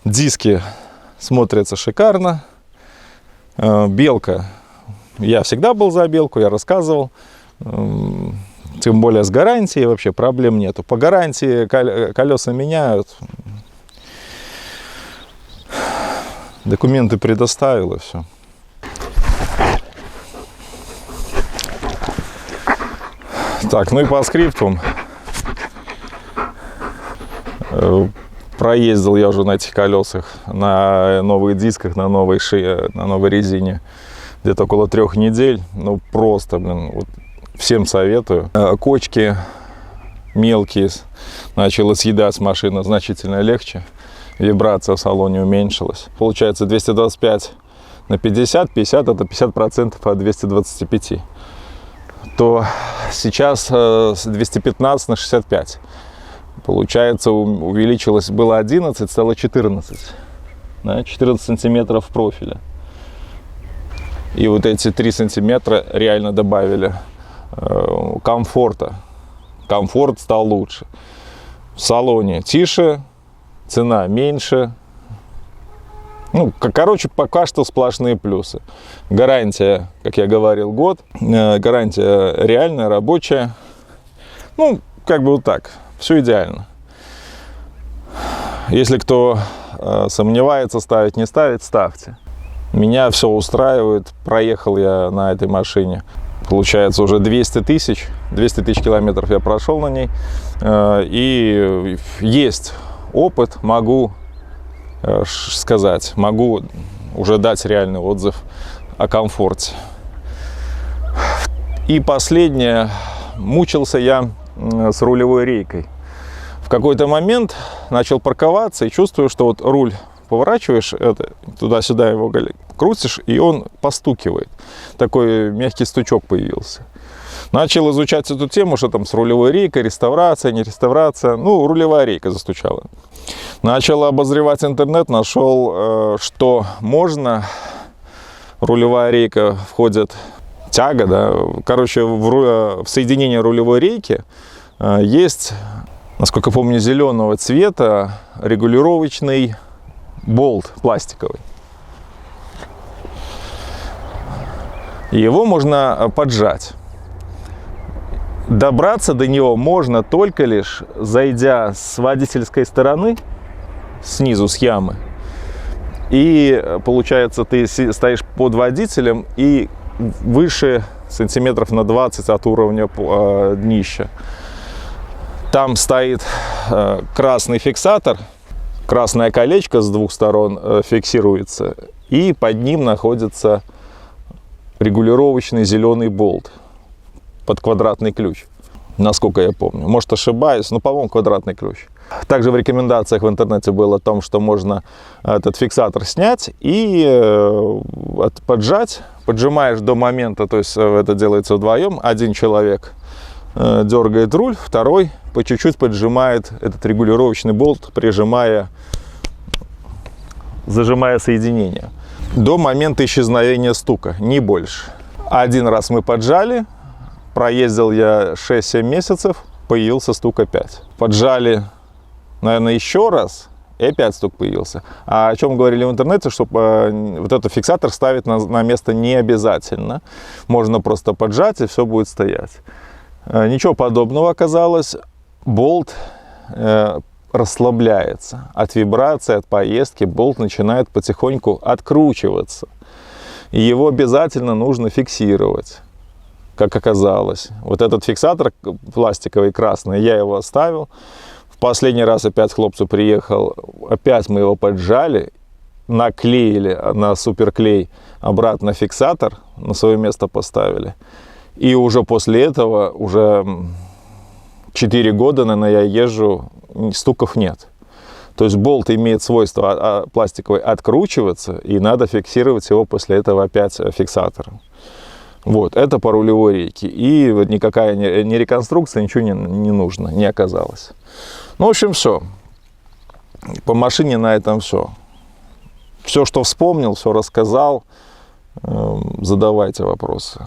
Диски смотрятся шикарно. Белка. Я всегда был за белку, я рассказывал. Тем более с гарантией вообще проблем нету. По гарантии колеса меняют. Документы предоставил и все. Так, ну и по скриптам. Проездил я уже на этих колесах, на новых дисках, на новой шее, на новой резине где-то около 3 недель. Ну просто, блин, вот всем советую. Кочки мелкие начала съедать машина значительно легче. Вибрация в салоне уменьшилась. Получается 225 на 50, 50 это 50% от 225. То сейчас с 215 на 65. Получается, увеличилось, было 11, стало 14. Да, 14 сантиметров профиля. И вот эти 3 сантиметра реально добавили комфорта. Комфорт стал лучше. В салоне тише, цена меньше. Ну, короче, пока что сплошные плюсы. Гарантия, как я говорил, год. Гарантия реальная, рабочая. Ну, как бы вот так. Все идеально. Если кто сомневается, ставить, не ставить, ставьте. Меня все устраивает. Проехал я на этой машине. Получается, уже 200 тысяч километров я прошел на ней. И есть опыт, могу сказать, могу уже дать реальный отзыв о комфорте. И последнее. Мучился я с рулевой рейкой. В какой-то момент начал парковаться и чувствую, что вот руль поворачиваешь, туда-сюда его крутишь, и он постукивает. Такой мягкий стучок появился. Начал изучать эту тему, что там с рулевой рейкой, реставрация, не реставрация. Ну, рулевая рейка застучала. Начал обозревать интернет, нашел, что можно. Рулевая рейка входит тяга, да. Короче, в соединении рулевой рейки есть, насколько помню, зеленого цвета регулировочный болт пластиковый. Его можно поджать. Добраться до него можно только лишь зайдя с водительской стороны, снизу с ямы. И получается, ты стоишь под водителем и выше сантиметров на 20 от уровня днища. Там стоит красный фиксатор, красное колечко с двух сторон фиксируется, и под ним находится регулировочный зеленый болт под квадратный ключ, насколько я помню. Может, ошибаюсь, но, по-моему, квадратный ключ. Также в рекомендациях в интернете было о том, что можно этот фиксатор снять и поджать. Поджимаешь до момента, то есть это делается вдвоем. Один человек дергает руль, второй по чуть-чуть поджимает этот регулировочный болт, зажимая соединение. До момента исчезновения стука, не больше. Один раз мы поджали, проездил я 6-7 месяцев, появился стук опять. Поджали, наверное, еще раз, и опять стук появился. А о чем говорили в интернете, что вот этот фиксатор ставить на место не обязательно. Можно просто поджать, и все будет стоять. Ничего подобного оказалось. Болт расслабляется от вибрации, от поездки. Болт начинает потихоньку откручиваться. И его обязательно нужно фиксировать, как оказалось. Вот этот фиксатор пластиковый красный, я его оставил. В последний раз опять к хлопцу приехал, опять мы его поджали, наклеили на суперклей обратно фиксатор, на свое место поставили. И уже после этого, уже 4 года, наверное, я езжу, стуков нет. То есть болт имеет свойство пластиковый откручиваться, и надо фиксировать его после этого опять фиксатором. Вот, это по рулевой рейке. И вот никакая не реконструкция, ничего не нужно, не оказалось. Ну, в общем, все. По машине на этом все. Все, что вспомнил, все рассказал. Задавайте вопросы.